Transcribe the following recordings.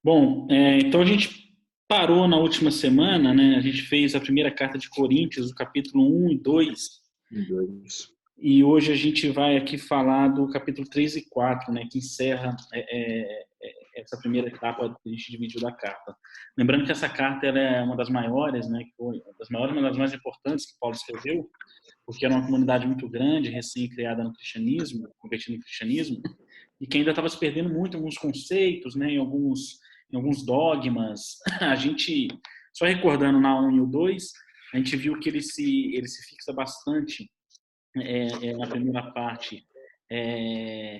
Bom, então a gente parou na última semana, né? A gente fez a primeira carta de Coríntios, o capítulo 1 e 2, Dois. e hoje a gente vai aqui falar do capítulo 3 e 4, né? Que encerra essa primeira etapa que a gente dividiu da carta. Lembrando que essa carta ela é uma das maiores, né? Que foi uma das maiores, uma das mais importantes que Paulo escreveu, porque era uma comunidade muito grande, recém-criada no cristianismo, convertida no cristianismo, e que ainda estava se perdendo muito em alguns conceitos, né, em alguns dogmas. A gente, só recordando na 1 e o 2, a gente viu que ele se fixa bastante na primeira parte em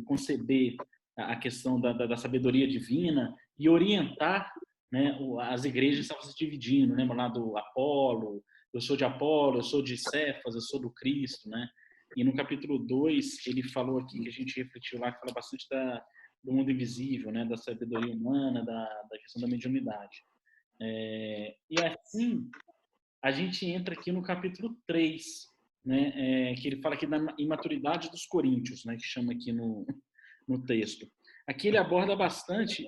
conceber a questão da sabedoria divina e orientar, né, as igrejas estavam se dividindo, lembra lá do Apolo, eu sou de Apolo, eu sou de Cefas, eu sou do Cristo, né? E no capítulo 2 ele falou aqui, que a gente refletiu lá, que fala bastante do mundo invisível, né, da sabedoria humana, da questão da mediunidade. E assim, a gente entra aqui no capítulo 3, né, que ele fala aqui da imaturidade dos coríntios, né, que chama aqui no texto. Aqui ele aborda bastante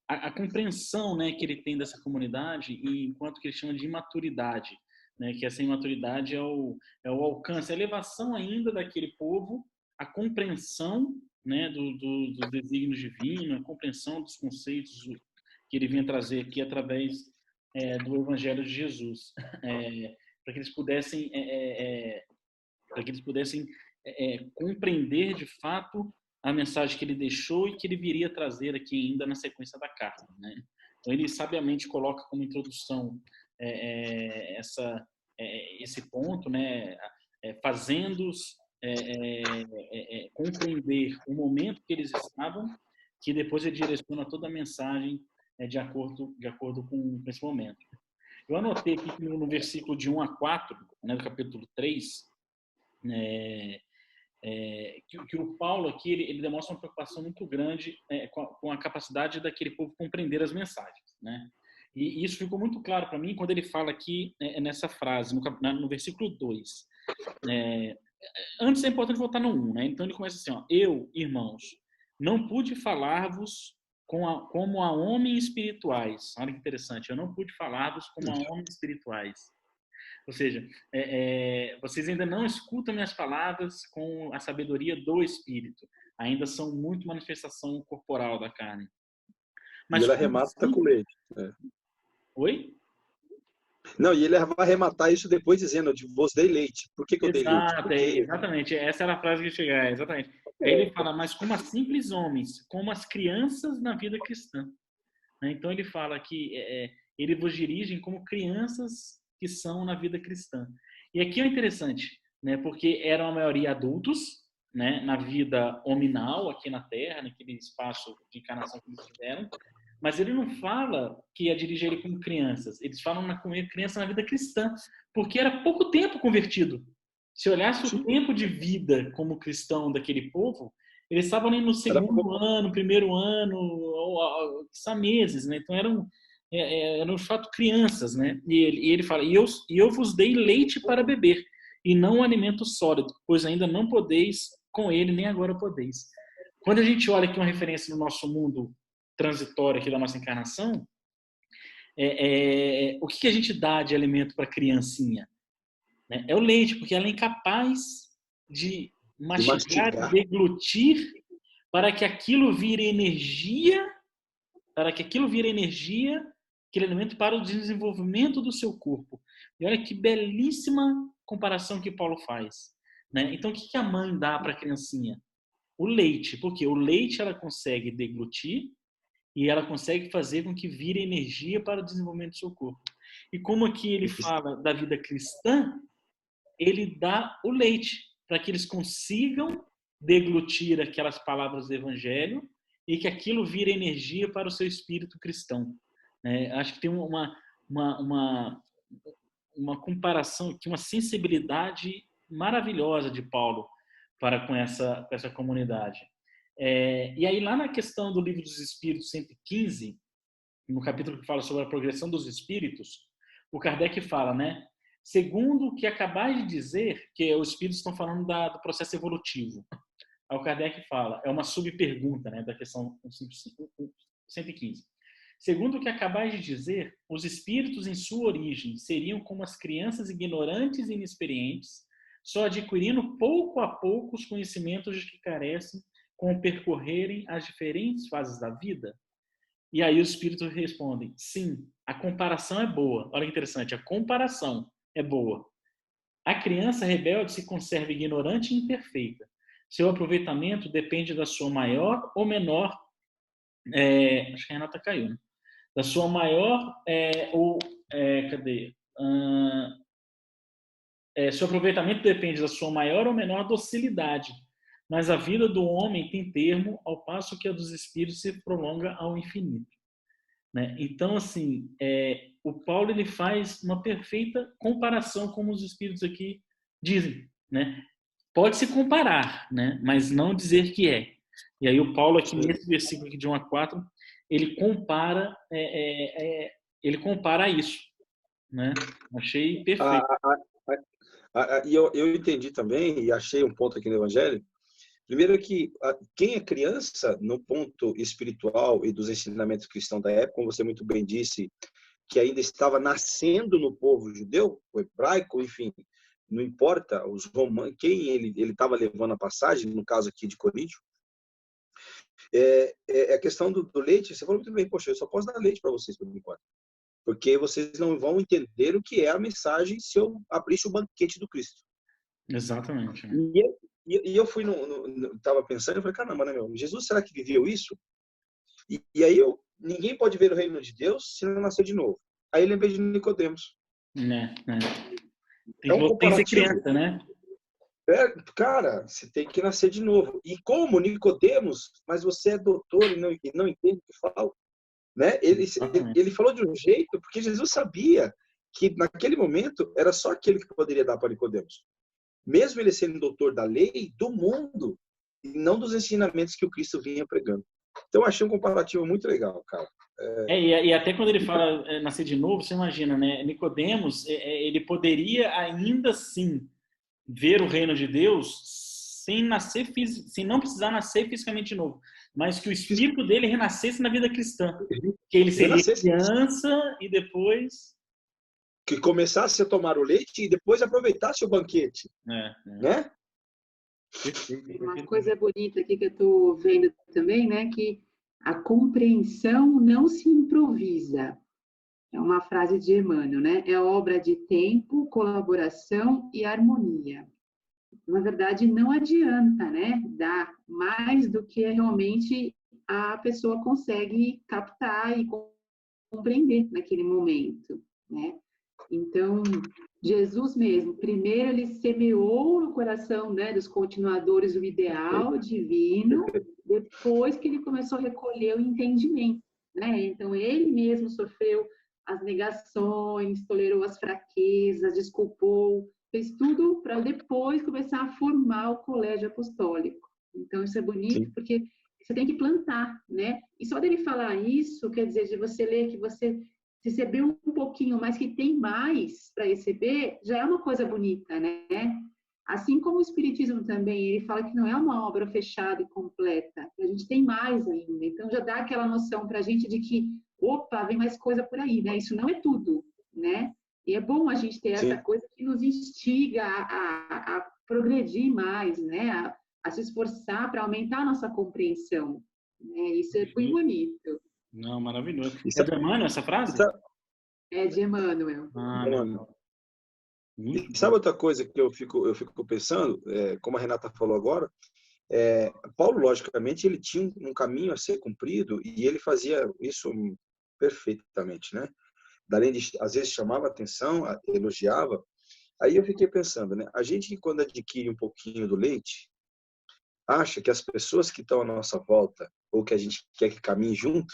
a compreensão, né, que ele tem dessa comunidade, enquanto que ele chama de imaturidade, né, que essa imaturidade é o alcance, a elevação ainda daquele povo, a compreensão, né, dos desígnios divinos, a compreensão dos conceitos que ele vinha trazer aqui através do Evangelho de Jesus, para que eles pudessem compreender de fato a mensagem que ele deixou e que ele viria trazer aqui ainda na sequência da carta, né? Então ele sabiamente coloca como introdução esse ponto, né? Fazendo-os compreender o momento que eles estavam, que depois ele direciona toda a mensagem de acordo com esse momento. Eu anotei aqui que no versículo de 1 a 4, né, do capítulo 3, que o Paulo aqui ele demonstra uma preocupação muito grande com a capacidade daquele povo compreender as mensagens, né? E isso ficou muito claro para mim quando ele fala aqui nessa frase, no versículo 2. Antes é importante voltar no 1, né? Então ele começa assim, ó, eu, irmãos, não pude falar-vos como a homens espirituais. Olha que interessante, eu não pude falar-vos como a homens espirituais. Ou seja, vocês ainda não escutam minhas palavras com a sabedoria do Espírito. Ainda são muito manifestação corporal da carne. E Mas ele como arremata com assim? leite. Né? Oi? Não, e ele vai arrematar isso depois dizendo, eu vos dei leite. Por que eu dei leite? Exato, Porque exatamente. Essa era a frase que eu chegar, exatamente. Aí ele fala, mas como as simples homens, como as crianças na vida cristã. Né? Então ele fala que ele vos dirige como crianças que são na vida cristã. E aqui é interessante, né? Porque eram a maioria adultos, né? Na vida hominal aqui na Terra, naquele espaço de encarnação que eles tiveram. Mas ele não fala que ia dirigir ele como crianças. Eles falam na criança na vida cristã, porque era pouco tempo convertido. Se olhasse o sim, tempo de vida como cristão daquele povo, eles estavam ali no era segundo pouco. ano, primeiro ano, ou meses, né? Então eram de fato crianças, né? E ele fala, e eu vos dei leite para beber, e não alimento sólido, pois ainda não podeis com ele, nem agora podeis. Quando a gente olha aqui uma referência no nosso mundo transitório aqui da nossa encarnação, o que a gente dá de alimento para a criancinha? Né? É o leite, porque ela é incapaz de De mastigar, mastigar. deglutir, para que aquilo vire energia, aquele alimento para o desenvolvimento do seu corpo. E olha que belíssima comparação que Paulo faz. Né? Então, o que a mãe dá para a criancinha? O leite, porque o leite ela consegue deglutir e ela consegue fazer com que vire energia para o desenvolvimento do seu corpo. E como aqui ele fala da vida cristã, ele dá o leite para que eles consigam deglutir aquelas palavras do evangelho e que aquilo vire energia para o seu espírito cristão. Acho que tem uma comparação aqui, uma sensibilidade maravilhosa de Paulo para com essa comunidade. E aí, lá na questão do Livro dos Espíritos 115, no capítulo que fala sobre a progressão dos espíritos, o Kardec fala, né? Segundo o que acabais de dizer, que os espíritos estão falando do processo evolutivo. Aí o Kardec fala, é uma subpergunta, né, da questão 115. Segundo o que acabais de dizer, os espíritos em sua origem seriam como as crianças ignorantes e inexperientes, só adquirindo pouco a pouco os conhecimentos de que carecem com o percorrerem as diferentes fases da vida? E aí os espíritos respondem, sim, a comparação é boa. Olha que interessante, a comparação é boa. A criança rebelde se conserva ignorante e imperfeita. Seu aproveitamento depende da sua maior ou menor... acho que a Renata caiu, né? Da sua maior seu aproveitamento depende da sua maior ou menor docilidade, mas a vida do homem tem termo, ao passo que a dos espíritos se prolonga ao infinito, né? Então, assim, o Paulo ele faz uma perfeita comparação, como os espíritos aqui dizem, né? Pode se comparar, né? Mas não dizer que é. E aí o Paulo aqui nesse versículo aqui de 1 a 4, ele compara isso, né? Achei perfeito. E eu entendi também, e achei um ponto aqui no Evangelho. Primeiro que quem é criança, no ponto espiritual e dos ensinamentos cristãos da época, como você muito bem disse, que ainda estava nascendo no povo judeu, o hebraico, enfim, não importa os romanos, quem ele estava levando a passagem, no caso aqui de Coríntio, a questão do leite. Você falou muito bem, poxa, eu só posso dar leite para vocês por enquanto, porque vocês não vão entender o que é a mensagem se eu abrisse o banquete do Cristo. Exatamente. E eu fui estava pensando, eu falei, caramba, né, meu? Jesus, será que viveu isso? E aí ninguém pode ver o reino de Deus se não nascer de novo. Aí eu lembrei de Nicodemos. Tem que ser criança, né? Cara, você tem que nascer de novo. E como Nicodemos, mas você é doutor e não entende o que fala, né? Ele falou de um jeito, porque Jesus sabia que naquele momento era só aquele que poderia dar para Nicodemos. Mesmo ele sendo doutor da lei do mundo, e não dos ensinamentos que o Cristo vinha pregando. Então, eu achei um comparativo muito legal, cara. E até quando ele fala nascer de novo, você imagina, né? Nicodemos, ele poderia ainda assim ver o reino de Deus sem não precisar nascer fisicamente de novo, mas que o espírito dele renascesse na vida cristã, que ele seria criança e depois que começasse a tomar o leite e depois aproveitasse o banquete, né? Uma coisa bonita aqui que eu estou vendo também, né, que a compreensão não se improvisa. É uma frase de Emmanuel, né? É obra de tempo, colaboração e harmonia. Na verdade, não adianta, né, dar mais do que realmente a pessoa consegue captar e compreender naquele momento, né? Então, Jesus mesmo, primeiro ele semeou no coração, né, dos continuadores o ideal divino, depois que ele começou a recolher o entendimento, né? Então, ele mesmo sofreu as negações, tolerou as fraquezas, desculpou, fez tudo para depois começar a formar o colégio apostólico. Então, isso é bonito, porque você tem que plantar, né? E só dele falar isso, quer dizer, de você ler que você recebeu um pouquinho, mas que tem mais para receber, já é uma coisa bonita, né? Assim como o Espiritismo também, ele fala que não é uma obra fechada e completa, a gente tem mais ainda. Então, já dá aquela noção para a gente de que, opa, vem mais coisa por aí, né? Isso não é tudo, né? E é bom a gente ter essa coisa que nos instiga a progredir mais, né? A se esforçar para aumentar a nossa compreensão. Né? Isso é muito bonito. Não, maravilhoso. É de Emmanuel essa frase? É de Emmanuel. E sabe outra coisa que eu fico pensando, como a Renata falou agora, Paulo, logicamente, ele tinha um caminho a ser cumprido e ele fazia isso perfeitamente, né? Além de, às vezes, chamava atenção, elogiava. Aí eu fiquei pensando, né? A gente, quando adquire um pouquinho do leite, acha que as pessoas que estão à nossa volta, ou que a gente quer que caminhe junto,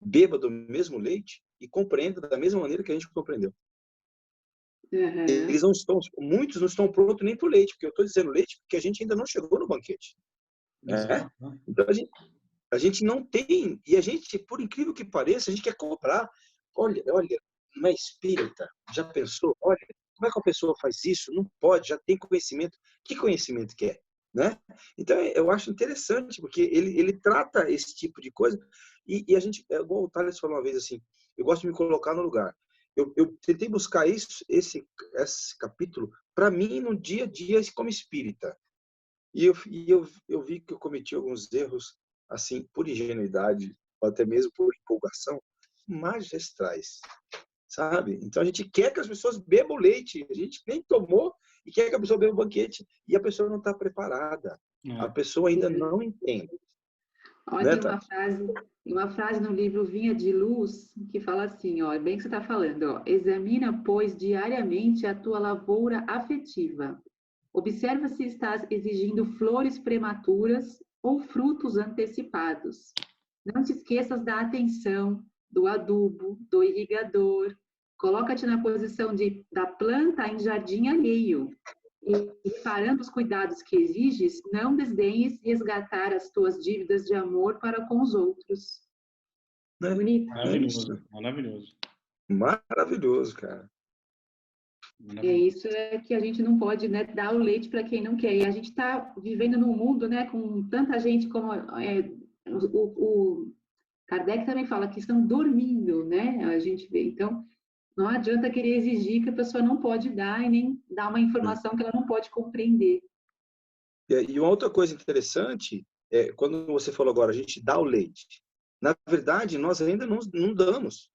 beba do mesmo leite e compreenda da mesma maneira que a gente compreendeu. Eles não estão, muitos não estão prontos nem para o leite, porque eu estou dizendo leite porque a gente ainda não chegou no banquete. Né? Então a gente não tem, e a gente, por incrível que pareça, a gente quer comprar. Olha, não é espírita, já pensou? Olha, como é que a pessoa faz isso? Não pode, já tem conhecimento. Que conhecimento que é? né? Então, eu acho interessante, porque ele trata esse tipo de coisa, e a gente, igual o Thales falou uma vez assim, eu gosto de me colocar no lugar. Eu tentei buscar esse capítulo para mim no dia a dia como espírita. E eu vi que eu cometi alguns erros, assim, por ingenuidade, ou até mesmo por empolgação, magistrais, sabe? Então a gente quer que as pessoas bebam leite, a gente nem tomou e quer que a pessoa beba o banquete, e a pessoa não está preparada. A pessoa ainda não entende. Ó, Né, tem uma frase no livro Vinha de Luz que fala assim, ó, é bem que você está falando, ó, examina, pois, diariamente a tua lavoura afetiva. Observa se estás exigindo flores prematuras ou frutos antecipados. Não te esqueças da atenção, do adubo, do irrigador. Coloca-te na posição da planta em jardim alheio. E, reparando os cuidados que exiges, não desdenhes resgatar as tuas dívidas de amor para com os outros. Né? Bonito. Maravilhoso, maravilhoso. Maravilhoso, cara. Isso é que a gente não pode, né, dar o leite para quem não quer. E a gente está vivendo num mundo, né, com tanta gente como o Kardec também fala que estão dormindo, né? A gente vê. Então, não adianta querer exigir que a pessoa não pode dar e nem dar uma informação que ela não pode compreender. E uma outra coisa interessante é quando você falou agora, a gente dá o leite. Na verdade, nós ainda não damos.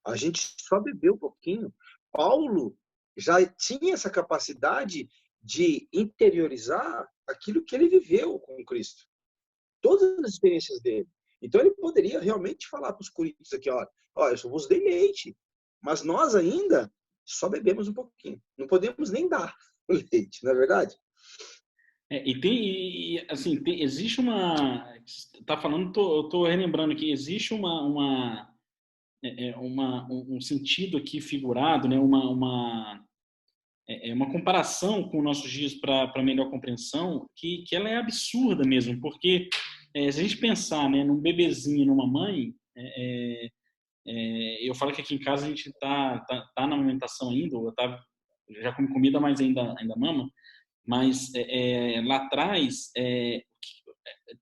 A gente só bebeu um pouquinho. Paulo já tinha essa capacidade de interiorizar aquilo que ele viveu com Cristo. Todas as experiências dele. Então, ele poderia realmente falar para os coríntios aqui, ó, eu só vos dei leite, mas nós ainda só bebemos um pouquinho. Não podemos nem dar o leite, não é verdade? Existe uma... Tá falando, eu tô relembrando aqui, existe um sentido aqui figurado, né? Uma comparação com nossos dias para melhor compreensão que ela é absurda mesmo, porque se a gente pensar, né, num bebezinho, numa mãe, eu falo que aqui em casa a gente tá na amamentação ainda, já come comida, mas ainda mama, mas lá atrás tem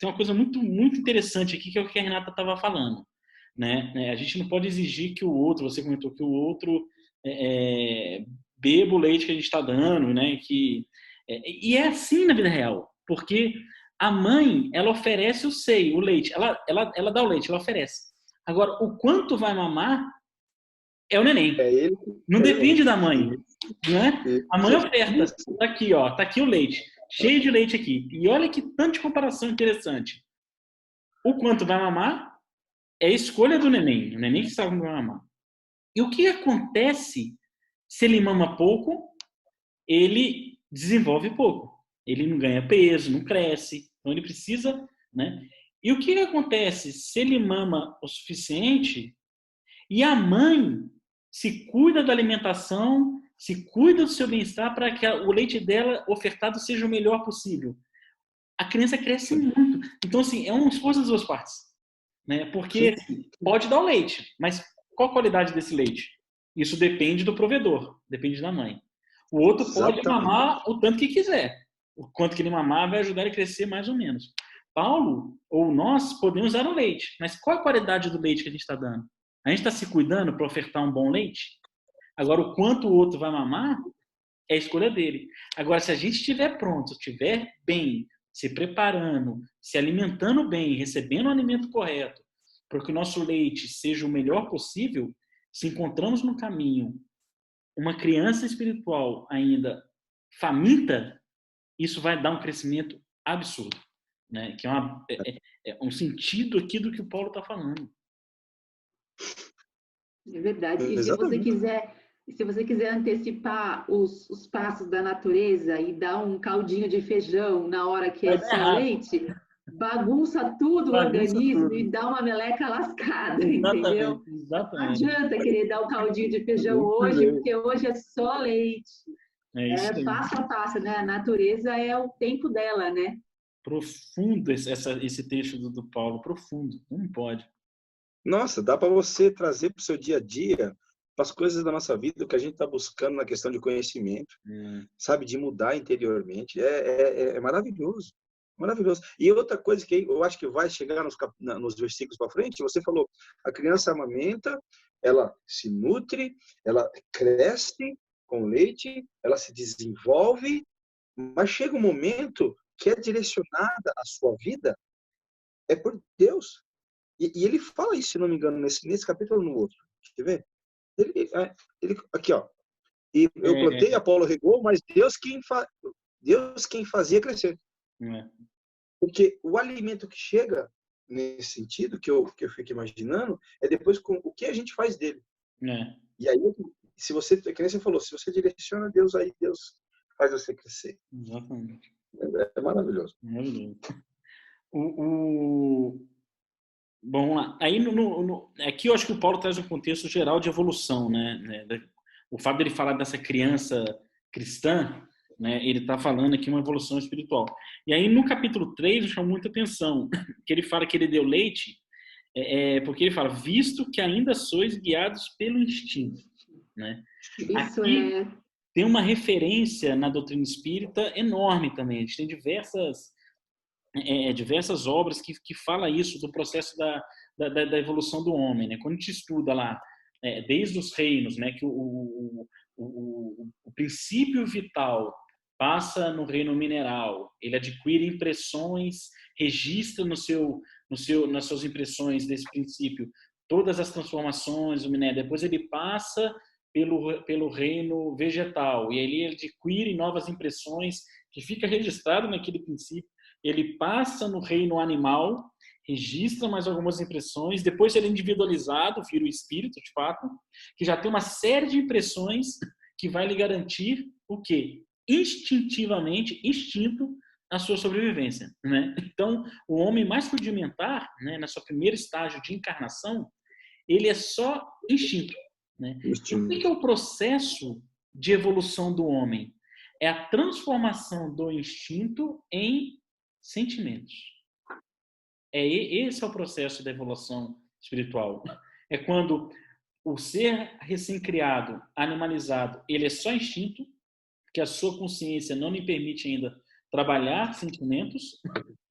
uma coisa muito, muito interessante aqui que é o que a Renata estava falando, né? A gente não pode exigir que o outro, você comentou que o outro beba o leite que a gente está dando, né? E é assim na vida real, porque a mãe, ela oferece o seio, o leite, ela dá o leite, ela oferece. Agora, o quanto vai mamar é o neném. Não depende da mãe, né? A mãe oferta, tá aqui, ó, tá aqui o leite, cheio de leite aqui. E olha que tanto de comparação interessante. O quanto vai mamar é a escolha do neném, o neném que sabe como vai mamar. E o que acontece se ele mama pouco? Ele desenvolve pouco. Ele não ganha peso, não cresce. Então ele precisa, né? E o que acontece se ele mama o suficiente e a mãe se cuida da alimentação, se cuida do seu bem-estar para que o leite dela ofertado seja o melhor possível? A criança cresce muito. Então, assim, é um esforço das duas partes, né? Porque pode dar o leite, mas qual a qualidade desse leite? Isso depende do provedor, depende da mãe. O outro pode mamar o tanto que quiser. O quanto que ele mamar vai ajudar ele a crescer mais ou menos. Paulo, ou nós, podemos dar o leite, mas qual a qualidade do leite que a gente está dando? A gente está se cuidando para ofertar um bom leite? Agora, o quanto o outro vai mamar é a escolha dele. Agora, se a gente estiver pronto, estiver bem, se preparando, se alimentando bem, recebendo o alimento correto, para que o nosso leite seja o melhor possível, se encontramos no caminho uma criança espiritual ainda faminta, isso vai dar um crescimento absurdo, né? Que é um sentido aqui do que o Paulo está falando. É verdade. E se você quiser antecipar os passos da natureza e dar um caldinho de feijão na hora que é só leite, bagunça tudo o organismo e dá uma meleca lascada, entendeu? Exatamente. Não adianta querer dar um caldinho de feijão hoje, porque hoje é só leite. É passo a passo, né? A natureza é o tempo dela, né? Profundo esse texto do Paulo, profundo. Não pode. Nossa, dá para você trazer para o seu dia a dia para as coisas da nossa vida, o que a gente está buscando na questão de conhecimento, sabe, de mudar interiormente, é maravilhoso. Maravilhoso. E outra coisa que eu acho que vai chegar nos versículos para frente, você falou, a criança amamenta, ela se nutre, ela cresce com leite, ela se desenvolve, mas chega um momento que é direcionada a sua vida é por Deus. E ele fala isso, se não me engano, nesse capítulo ou no outro. Quer ver? Ele, aqui, ó. E eu plantei, Apolo regou, mas Deus quem fazia crescer. Porque o alimento que chega nesse sentido, que eu fico imaginando, é depois com o que a gente faz dele. E aí, se você, que nem você falou, se você direciona Deus, aí Deus faz você crescer. Exatamente. É maravilhoso. Maravilhoso. Bom, lá. Aí aqui eu acho que o Paulo traz um contexto geral de evolução, né? O fato dele falar dessa criança cristã, né? Ele está falando aqui uma evolução espiritual. E aí no capítulo 3 chama muita atenção, que ele fala que ele deu leite, porque ele fala, visto que ainda sois guiados pelo instinto, né? Isso aqui tem uma referência na doutrina espírita enorme também. A gente tem diversas obras que fala isso do processo da evolução do homem, né? Quando a gente estuda lá, desde os reinos, né, que o princípio vital passa no reino mineral, ele adquire impressões, registra nas suas impressões desse princípio todas as transformações do minério, depois ele passa pelo reino vegetal, e ali ele adquire novas impressões que fica registrado naquele princípio. Ele passa no reino animal, registra mais algumas impressões, depois ele é individualizado, vira o espírito, de fato, que já tem uma série de impressões que vai lhe garantir o quê? Instintivamente, instinto, a sua sobrevivência, né? Então, o homem mais rudimentar, né, na sua primeiro estágio de encarnação, ele é só instinto, né? E o que é o processo de evolução do homem? É a transformação do instinto em sentimentos. Esse é o processo da evolução espiritual. É quando o ser recém-criado, animalizado, ele é só instinto, que a sua consciência não lhe permite ainda trabalhar sentimentos,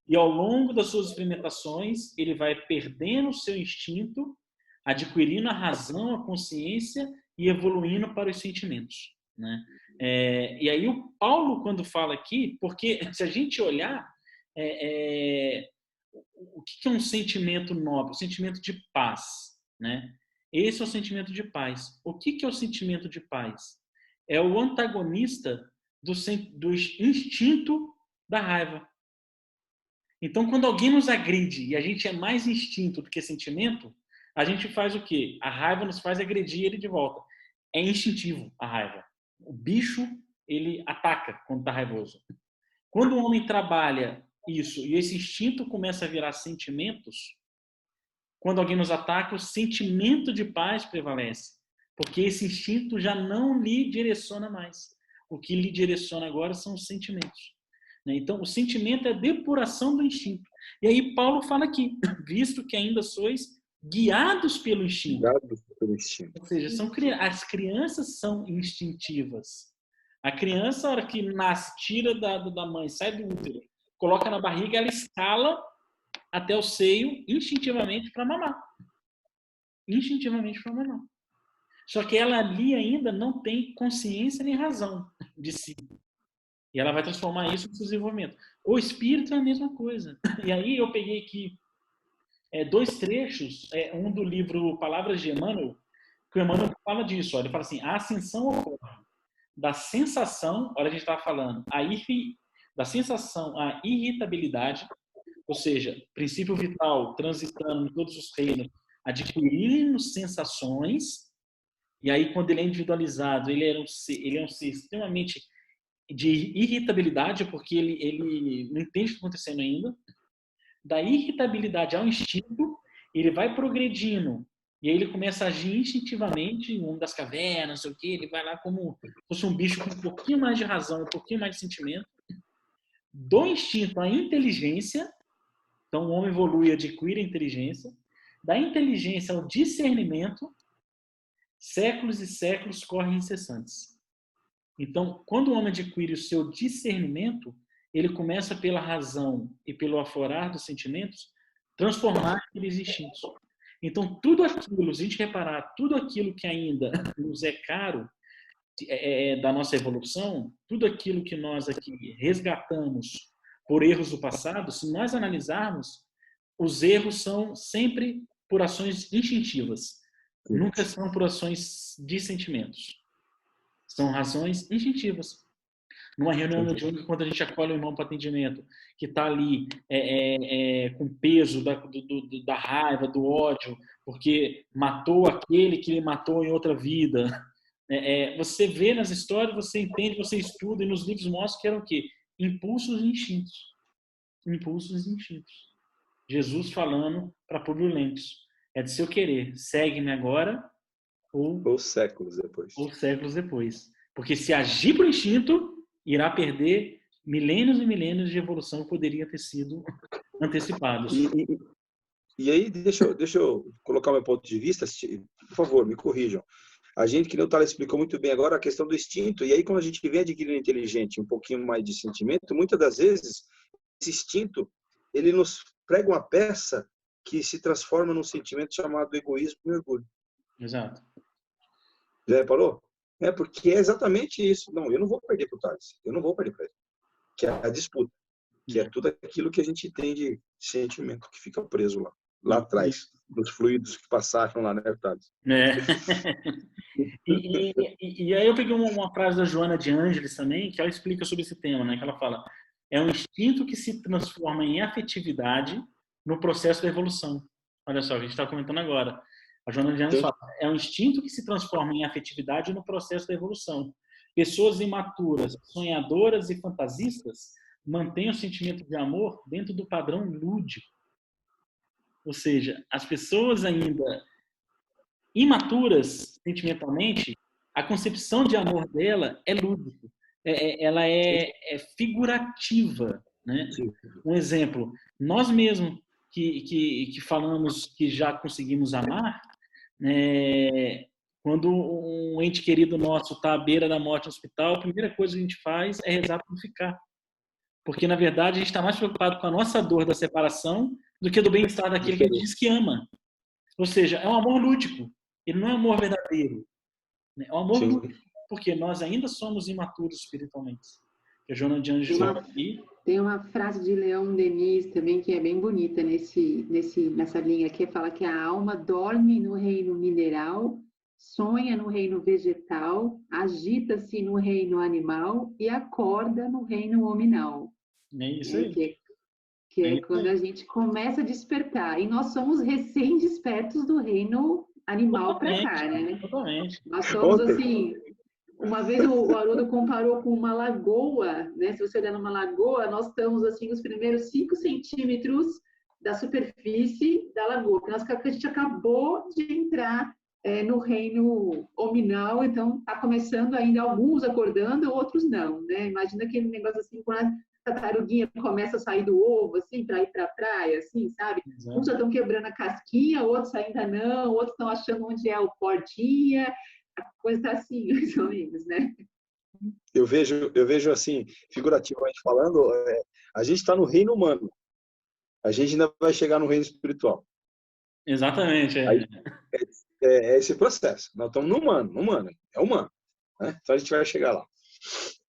e ao longo das suas experimentações, ele vai perdendo o seu instinto, adquirindo a razão, a consciência e evoluindo para os sentimentos, né? E aí o Paulo, quando fala aqui, porque se a gente olhar, o que é um sentimento nobre? O sentimento de paz, né? Esse é o sentimento de paz. O que é o sentimento de paz? É o antagonista do instinto da raiva. Então, quando alguém nos agride e a gente é mais instinto do que sentimento, a gente faz o quê? A raiva nos faz agredir ele de volta. É instintivo a raiva. O bicho, ele ataca quando está raivoso. Quando o homem trabalha isso e esse instinto começa a virar sentimentos, quando alguém nos ataca, o sentimento de paz prevalece, porque esse instinto já não lhe direciona mais. O que lhe direciona agora são os sentimentos. Então, o sentimento é a depuração do instinto. E aí Paulo fala aqui, visto que ainda sois guiados pelo instinto. Guiados pelo instinto. Ou seja, as crianças são instintivas. A criança, a hora que nasce, tira da mãe, sai do útero, coloca na barriga, ela escala até o seio instintivamente para mamar. Instintivamente para mamar. Só que ela ali ainda não tem consciência nem razão de si. E ela vai transformar isso no desenvolvimento. O espírito é a mesma coisa. E aí eu peguei aqui 2 trechos, um do livro Palavras de Emmanuel, que o Emmanuel fala disso. Ele fala assim, a ascensão ocorre da sensação, olha, a gente estava falando, da sensação à irritabilidade, ou seja, princípio vital transitando em todos os reinos, adquirindo sensações, e aí quando ele é individualizado, ele é um ser extremamente de irritabilidade, porque ele não entende o que está acontecendo ainda. Da irritabilidade ao instinto, ele vai progredindo, e aí ele começa a agir instintivamente em um das cavernas, não sei o quê, ele vai lá como se fosse um bicho com um pouquinho mais de razão, um pouquinho mais de sentimento. Do instinto à inteligência, então o homem evolui e adquire a inteligência. Da inteligência ao discernimento, séculos e séculos correm incessantes. Então, quando o homem adquire o seu discernimento, ele começa pela razão e pelo aflorar dos sentimentos, transformar aqueles instintos. Então, tudo aquilo, se a gente reparar, tudo aquilo que ainda nos é caro da nossa evolução, tudo aquilo que nós aqui resgatamos por erros do passado, se nós analisarmos, os erros são sempre por ações instintivas, nunca são por ações de sentimentos. São razões instintivas. Numa reunião mediúnica, quando a gente acolhe o irmão para atendimento, que está ali com peso da raiva, do ódio, porque matou aquele que ele matou em outra vida. Você vê nas histórias, você entende, você estuda, e nos livros mostra que eram o quê? Impulsos e instintos. Impulsos e instintos. Jesus falando para Públio Lentulus, é de seu querer, segue-me agora ou séculos depois. Ou séculos depois. Porque se agir por instinto, irá perder milênios e milênios de evolução que poderiam ter sido antecipados. E aí, deixa eu colocar o meu ponto de vista, por favor, me corrijam. A gente, que não Thales explicou muito bem agora, a questão do instinto, e aí quando a gente vem adquirindo inteligente, um pouquinho mais de sentimento, muitas das vezes, esse instinto, ele nos prega uma peça que se transforma num sentimento chamado egoísmo e orgulho. Exato. Já reparou? Porque é exatamente isso. Não, eu não vou perder para o Thales, eu não vou perder para ele. Que é a disputa, que é tudo aquilo que a gente tem de sentimento que fica preso lá atrás, nos fluidos que passaram lá, né, Thales? E aí eu peguei uma frase da Joana de Ângeles também, que ela explica sobre esse tema, né? Que ela fala, é um instinto que se transforma em afetividade no processo da evolução. Olha só, a gente está comentando agora. A Joana de Ângeles fala, é um instinto que se transforma em afetividade no processo da evolução. Pessoas imaturas, sonhadoras e fantasistas mantêm o sentimento de amor dentro do padrão lúdico. Ou seja, as pessoas ainda imaturas sentimentalmente, a concepção de amor dela é lúdica, ela é figurativa, né? Um exemplo, nós mesmos que falamos que já conseguimos amar, né? Quando um ente querido nosso está à beira da morte no hospital, a primeira coisa que a gente faz é rezar para ficar. Porque, na verdade, a gente está mais preocupado com a nossa dor da separação do que do bem-estar daquele que a gente diz que ama. Ou seja, é um amor lúdico. Ele não é um amor verdadeiro. É um amor lúdico, porque nós ainda somos imaturos espiritualmente. Que a Joana de Ângeles fala aqui. Tem uma frase de Leon Denis também que é bem bonita nessa linha, que fala que a alma dorme no reino mineral, sonha no reino vegetal, agita-se no reino animal e acorda no reino hominal. É isso aí. Que é quando a gente começa a despertar. E nós somos recém-despertos do reino animal para cá, né? Totalmente. Nós somos assim... Uma vez o Haroldo comparou com uma lagoa, né? Se você olhar numa lagoa, nós estamos assim os primeiros 5 centímetros da superfície da lagoa, porque a gente acabou de entrar no reino hominal, então está começando ainda alguns acordando, outros não, né? Imagina aquele negócio assim, quando a tartaruguinha começa a sair do ovo, assim, para ir para a praia, assim, sabe? Exato. Uns já estão quebrando a casquinha, outros ainda não, outros estão achando onde é o portinha. A coisa está assim, mais ou menos, né? Eu vejo assim, figurativamente falando, a gente está no reino humano. A gente ainda vai chegar no reino espiritual. Exatamente. É esse processo. Nós estamos no humano. É humano. Né? Então a gente vai chegar lá.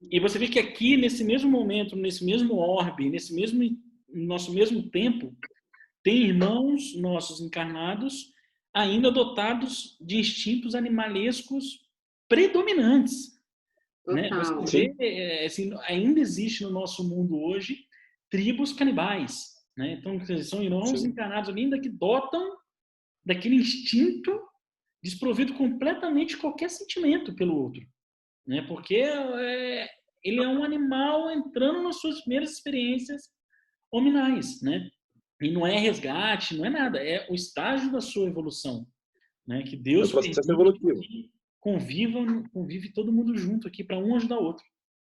E você vê que aqui, nesse mesmo momento, nesse mesmo orbe, nosso mesmo tempo, tem irmãos nossos encarnados ainda dotados de instintos animalescos predominantes. Né? Você vê, assim, ainda existe no nosso mundo hoje tribos canibais. Né? Então, são irmãos encarnados ainda que dotam daquele instinto desprovido completamente de qualquer sentimento pelo outro. Né? Porque ele é um animal entrando nas suas primeiras experiências hominais. Né? E não é resgate, não é nada, é o estágio da sua evolução, né? Que Deus processo evolutivo. Convive todo mundo junto aqui para um ajudar o outro.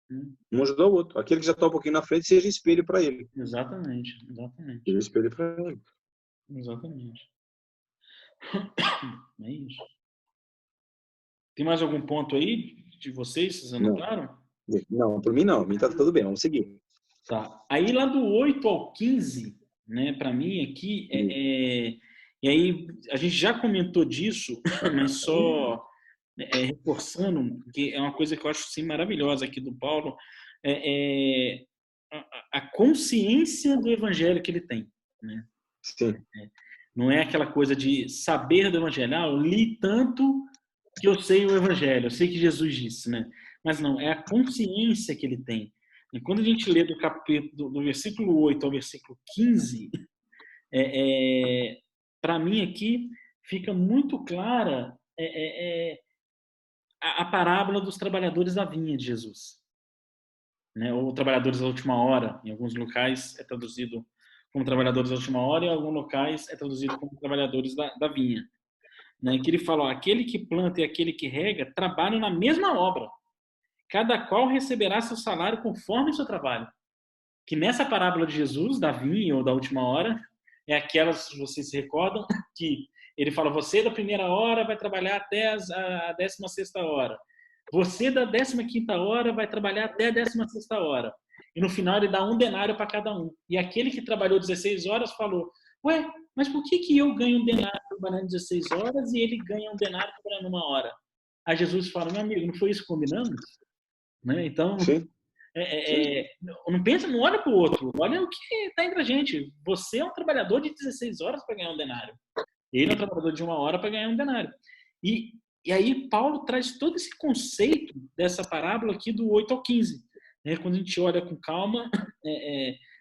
Né? Um ajudar o outro. Aquele que já está um pouquinho na frente seja espelho para ele. Exatamente. Seja espelho para ele. Exatamente. É isso. Tem mais algum ponto aí de vocês? Vocês anotaram? Não, por mim não. Por mim tá tudo bem. Vamos seguir. Tá. Aí lá do 8 ao 15, né, para mim aqui, e aí a gente já comentou disso, mas só reforçando, que é uma coisa que eu acho assim, maravilhosa aqui do Paulo, a consciência do evangelho que ele tem. Né? Sim. Não é aquela coisa de saber do evangelho. Eu li tanto que eu sei o evangelho, eu sei que Jesus disse, né? Mas não, é a consciência que ele tem. E quando a gente lê do versículo 8 ao versículo 15, para mim aqui fica muito clara a parábola dos trabalhadores da vinha de Jesus. Né? Ou trabalhadores da última hora. Em alguns locais é traduzido como trabalhadores da última hora e em alguns locais é traduzido como trabalhadores da vinha. Né? Que ele fala, aquele que planta e aquele que rega trabalham na mesma obra. Cada qual receberá seu salário conforme o seu trabalho. Que nessa parábola de Jesus, da vinha ou da última hora, é aquelas, vocês se recordam, que ele fala, você da primeira hora vai trabalhar até a 16ª hora. Você da 15ª hora vai trabalhar até a 16ª hora. E no final ele dá 1 denário para cada um. E aquele que trabalhou 16 horas falou, ué, mas por que eu ganho 1 denário trabalhando 16 horas e ele ganha 1 denário trabalhando 1 hora? Aí Jesus fala, meu amigo, não foi isso que combinamos? Né? Então, não pensa, não olha para o outro, olha o que está entre a gente. Você é um trabalhador de 16 horas para ganhar 1 denário. Ele é um trabalhador de 1 hora para ganhar 1 denário. E aí Paulo traz todo esse conceito dessa parábola aqui do 8 ao 15. Né? Quando a gente olha com calma,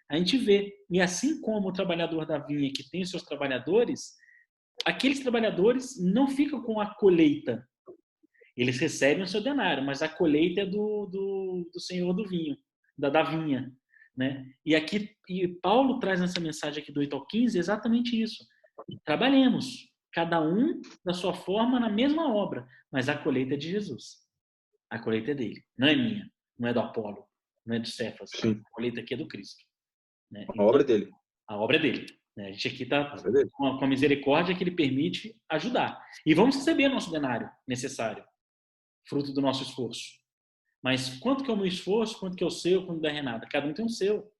a gente vê. E assim como o trabalhador da vinha que tem seus trabalhadores, aqueles trabalhadores não ficam com a colheita. Eles recebem o seu denário, mas a colheita é do senhor do vinho, da vinha. Né? E Paulo traz nessa mensagem aqui do 8 ao 15 exatamente isso. Trabalhemos, cada um da sua forma na mesma obra, mas a colheita é de Jesus. A colheita é dele, não é minha, não é do Apolo, não é de Cefas. A colheita aqui é do Cristo. Né? A obra é dele. A obra é dele. A gente aqui está com a misericórdia que ele permite ajudar. E vamos receber nosso denário necessário, fruto do nosso esforço. Mas quanto que é o meu esforço, quanto que é o seu, quanto da Renata? Cada um tem o seu.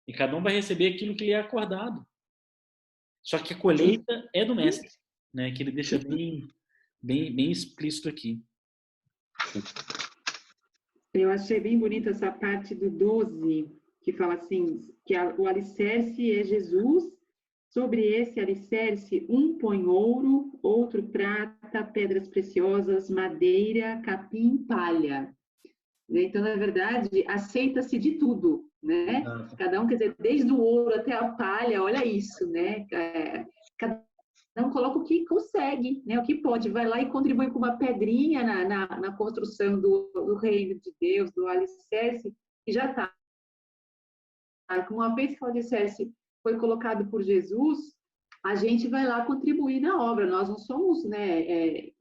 E cada um vai receber aquilo que lhe é acordado. Só que a colheita é do mestre, né? Que ele deixa bem explícito aqui. Eu achei bem bonita essa parte do 12, que fala assim, que o alicerce é Jesus, sobre esse alicerce um põe ouro, outro prata, pedras preciosas, madeira, capim, palha. Então, na verdade, aceita-se de tudo, né? Cada um, quer dizer, desde o ouro até a palha, olha isso, né? Cada um coloca o que consegue, né? O que pode, vai lá e contribui com uma pedrinha na construção do reino de Deus, do alicerce, e já está. Uma vez que o alicerce foi colocado por Jesus, a gente vai lá contribuir na obra. Nós não somos, né,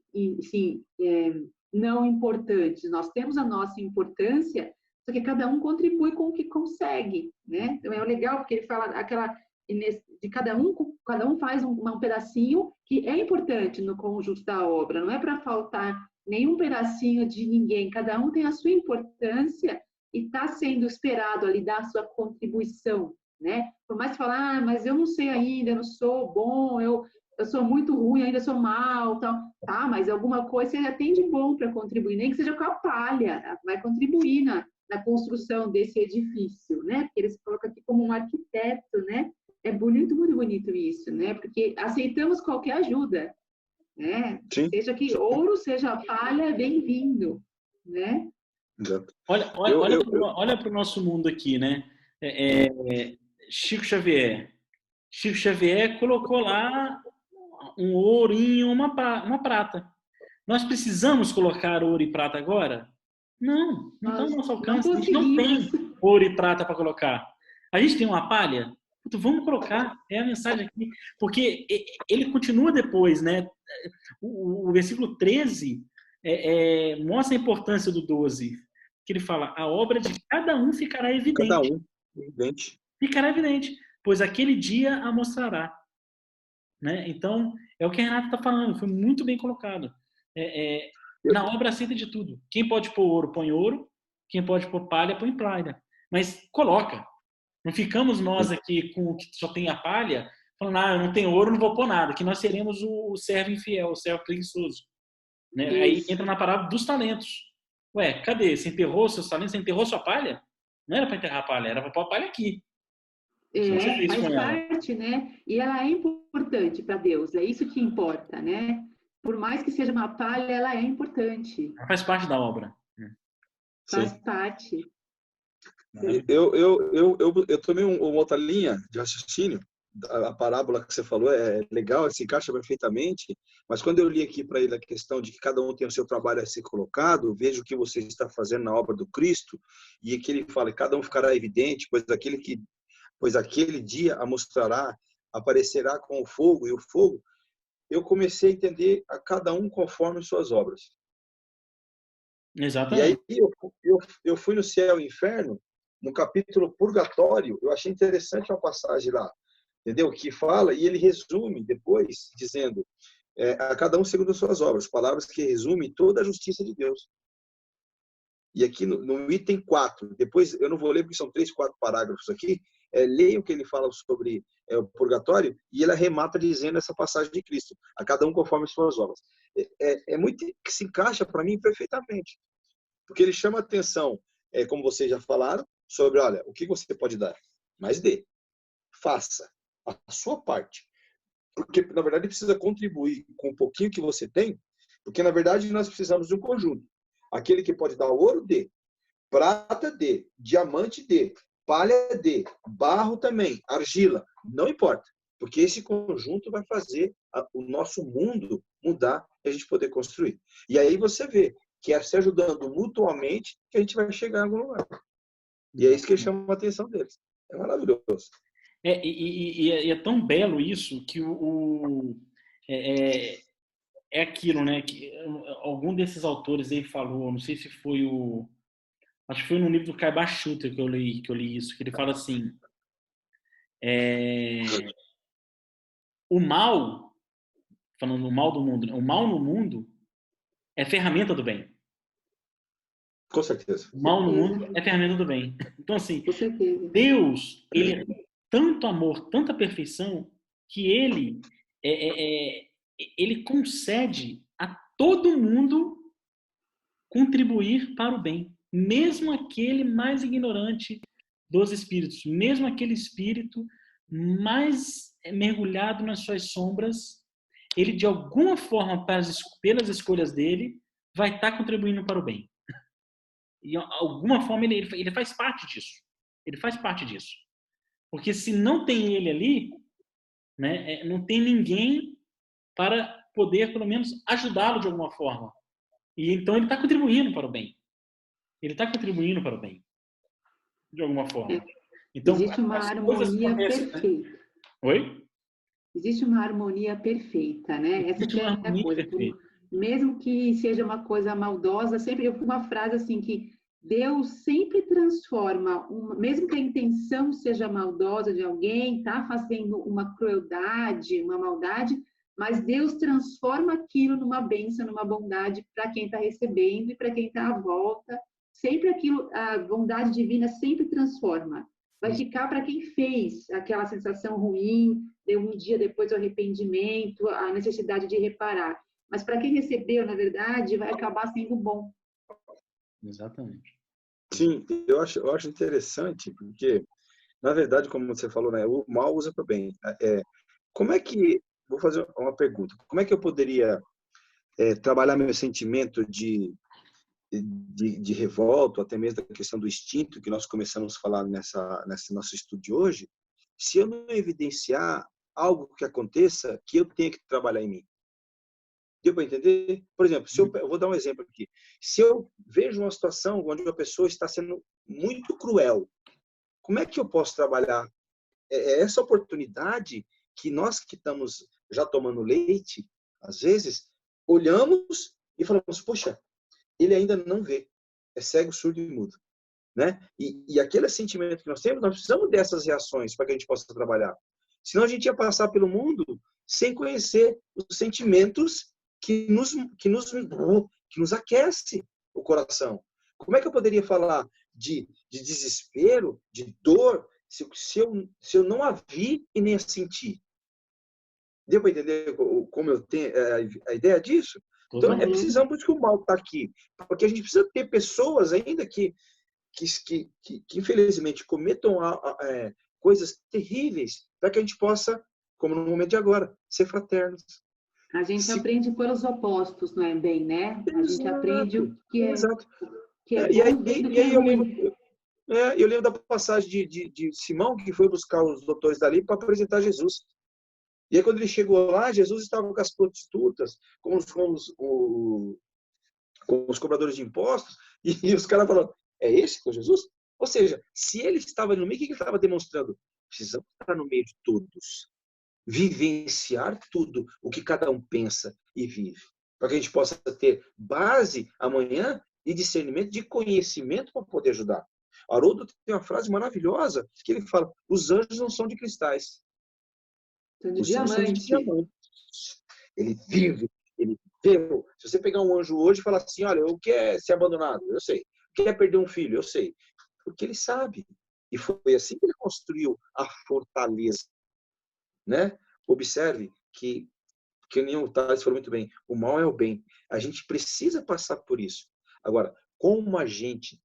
não importantes. Nós temos a nossa importância, só que cada um contribui com o que consegue, né? Então é legal porque ele fala de cada um faz um pedacinho que é importante no conjunto da obra. Não é para faltar nenhum pedacinho de ninguém. Cada um tem a sua importância e está sendo esperado ali dar a sua contribuição, né? Por mais que falar, mas eu não sei ainda, eu não sou bom, eu sou muito ruim, ainda sou mal, tal. Tá, mas alguma coisa você já tem de bom para contribuir, nem que seja com a palha, vai contribuir na construção desse edifício, né? Porque eles colocam aqui como um arquiteto, né? É bonito, muito bonito isso, né? Porque aceitamos qualquer ajuda, né? Sim. Seja que ouro, seja palha, é bem-vindo, né? Exato. Olha para o nosso mundo aqui, né? Chico Xavier colocou lá um ourinho, uma prata. Nós precisamos colocar ouro e prata agora? Não está ao nosso alcance. A gente não tem ouro e prata para colocar. A gente tem uma palha? Vamos colocar. É a mensagem aqui. Porque ele continua depois, né? O versículo 13 mostra a importância do 12. Que ele fala, a obra de cada um ficará evidente. Cada um, evidente. Ficará evidente, pois aquele dia a mostrará. Né? Então, é o que a Renata está falando, foi muito bem colocado. Na obra aceita de tudo. Quem pode pôr ouro, põe ouro. Quem pode pôr palha, põe palha. Mas coloca. Não ficamos nós aqui com o que só tem a palha, falando, eu não tenho ouro, não vou pôr nada. Que nós seremos o servo infiel, o servo preguiçoso. Né? Aí entra na parábola dos talentos. Ué, cadê? Você enterrou seus talentos? Você enterrou sua palha? Não era para enterrar a palha, era para pôr a palha aqui. Faz parte, né? E ela é importante para Deus, é isso que importa, né? Por mais que seja uma palha, ela é importante. Ela faz parte da obra. Faz parte. Eu tomei uma outra linha de raciocínio. A parábola que você falou é legal, se encaixa perfeitamente, mas quando eu li aqui para ele a questão de que cada um tem o seu trabalho a ser colocado, vejo o que você está fazendo na obra do Cristo, e que ele fala, cada um ficará evidente, pois aquele dia a mostrará, aparecerá com o fogo, e o fogo, eu comecei a entender a cada um conforme suas obras. Exatamente. E aí eu fui no céu e inferno, no capítulo Purgatório, eu achei interessante uma passagem lá, entendeu? Que fala, e ele resume depois, dizendo, a cada um segundo as suas obras, palavras que resumem toda a justiça de Deus. E aqui no item 4, depois eu não vou ler porque são 3, 4 parágrafos aqui, leiam o que ele fala sobre o purgatório, e ele arremata dizendo essa passagem de Cristo, a cada um conforme as suas obras. É muito que se encaixa para mim perfeitamente, porque ele chama a atenção, como vocês já falaram, sobre, olha, o que você pode dar, mas dê, faça a sua parte, porque na verdade precisa contribuir com um pouquinho que você tem, porque na verdade nós precisamos de um conjunto. Aquele que pode dar ouro, dê. Prata, dê. Diamante, dê. Palha, dê. Barro também. Argila. Não importa. Porque esse conjunto vai fazer o nosso mundo mudar e a gente poder construir. E aí você vê que é se ajudando mutuamente que a gente vai chegar em algum lugar. E é isso que chama a atenção deles. É maravilhoso. E é tão belo isso que é aquilo, né? Que algum desses autores aí falou, não sei se foi acho que foi no livro do Kai Bachuter que eu li isso, que ele fala assim, o mal, falando o mal do mundo, o mal no mundo é ferramenta do bem. Com certeza. O mal no mundo é ferramenta do bem. Então, assim, Deus, ele é tanto amor, tanta perfeição, que ele concede a todo mundo contribuir para o bem. Mesmo aquele mais ignorante dos espíritos, mesmo aquele espírito mais mergulhado nas suas sombras, ele, de alguma forma, pelas escolhas dele, vai estar contribuindo para o bem. E, de alguma forma, ele faz parte disso. Ele faz parte disso. Porque se não tem ele ali, né, não tem ninguém para poder, pelo menos, ajudá-lo de alguma forma. E então ele está contribuindo para o bem. Ele está contribuindo para o bem. De alguma forma. Então, existe uma harmonia perfeita. Né? Oi? Existe uma harmonia perfeita, né? Essa que é a coisa. Mesmo que seja uma coisa maldosa, sempre eu vi uma frase assim que Deus sempre transforma, mesmo que a intenção seja maldosa de alguém, está fazendo uma crueldade, uma maldade, mas Deus transforma aquilo numa bênção, numa bondade para quem está recebendo e para quem está à volta. Sempre aquilo, a bondade divina sempre transforma. Vai ficar para quem fez aquela sensação ruim, deu um dia depois o arrependimento, a necessidade de reparar. Mas para quem recebeu, na verdade, vai acabar sendo bom. Exatamente. Sim, eu acho interessante, porque, na verdade, como você falou, né, o mal usa para o bem. Como é que... Vou fazer uma pergunta. Como é que eu poderia trabalhar meu sentimento de revolta, até mesmo da questão do instinto, que nós começamos a falar nesse nosso estudo de hoje, se eu não evidenciar algo que aconteça que eu tenha que trabalhar em mim? Deu para entender? Por exemplo, eu vou dar um exemplo aqui. Se eu vejo uma situação onde uma pessoa está sendo muito cruel, como é que eu posso trabalhar essa oportunidade que nós que estamos já tomando leite, às vezes, olhamos e falamos, poxa, ele ainda não vê, é cego, surdo e mudo. Né? E aquele sentimento que nós temos, nós precisamos dessas reações para que a gente possa trabalhar. Senão a gente ia passar pelo mundo sem conhecer os sentimentos que nos que nos aquece o coração. Como é que eu poderia falar de desespero, de dor, se eu não a vi e nem a senti? Deu para entender como eu tenho a ideia disso? Então, é precisamos, por isso que o mal está aqui. Porque a gente precisa ter pessoas ainda que infelizmente, cometam coisas terríveis para que a gente possa, como no momento de agora, ser fraternos. A gente aprende pelos opostos, não é bem, né? A gente aprende o que é, que é bom vendo que é ruim. Eu lembro da passagem de Simão, que foi buscar os doutores dali para apresentar Jesus. E aí, quando ele chegou lá, Jesus estava com as prostitutas, com os cobradores de impostos, e os caras falaram, é esse que é Jesus? Ou seja, se ele estava no meio, o que ele estava demonstrando? Precisamos estar no meio de todos. Vivenciar tudo o que cada um pensa e vive. Para que a gente possa ter base amanhã e discernimento de conhecimento para poder ajudar. Haroldo tem uma frase maravilhosa que ele fala, os anjos não são de cristais. Os anjos são de diamante. Ele vive, ele viveu. Se você pegar um anjo hoje e falar assim, olha, o que é ser abandonado? Eu sei. O que é perder um filho? Eu sei. Porque ele sabe. E foi assim que ele construiu a fortaleza. Né? Observe que nem o Thales falou muito bem, o mal é o bem. A gente precisa passar por isso. Agora, como a gente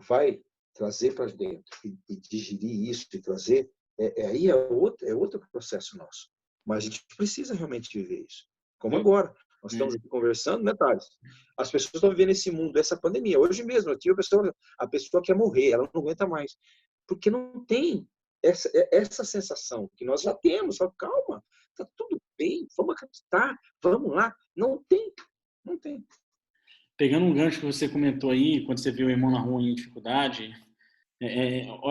vai trazer para dentro e digerir isso e trazer, aí é outro processo nosso. Mas a gente precisa realmente viver isso. Como agora. Nós estamos aqui conversando, né, Thales? As pessoas estão vivendo esse mundo, essa pandemia. Hoje mesmo, eu tive a pessoa quer morrer, ela não aguenta mais. Porque não tem essa sensação que nós já temos. Só, calma, está tudo bem, vamos acreditar, vamos lá. Não tem. Pegando um gancho que você comentou aí, quando você viu o irmão na rua em dificuldade,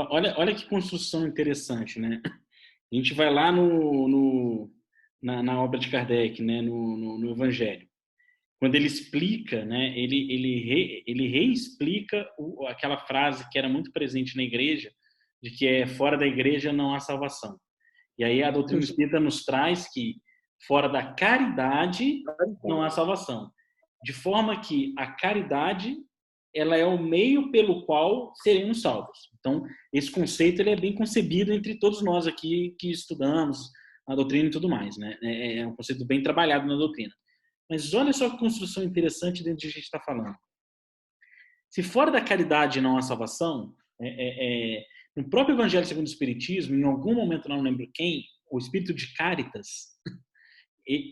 olha que construção interessante, né? A gente vai lá na obra de Kardec, né? no Evangelho. Quando ele explica, né? ele reexplica aquela frase que era muito presente na igreja, de que fora da igreja não há salvação. E aí a doutrina espírita nos traz que fora da caridade não há salvação. De forma que a caridade ela é o meio pelo qual seremos salvos. Então, esse conceito ele é bem concebido entre todos nós aqui que estudamos a doutrina e tudo mais. Né? É um conceito bem trabalhado na doutrina. Mas olha só que construção interessante dentro do que a gente está falando. Se fora da caridade não há salvação, no próprio Evangelho segundo o Espiritismo, em algum momento, não lembro quem, o espírito de Caritas,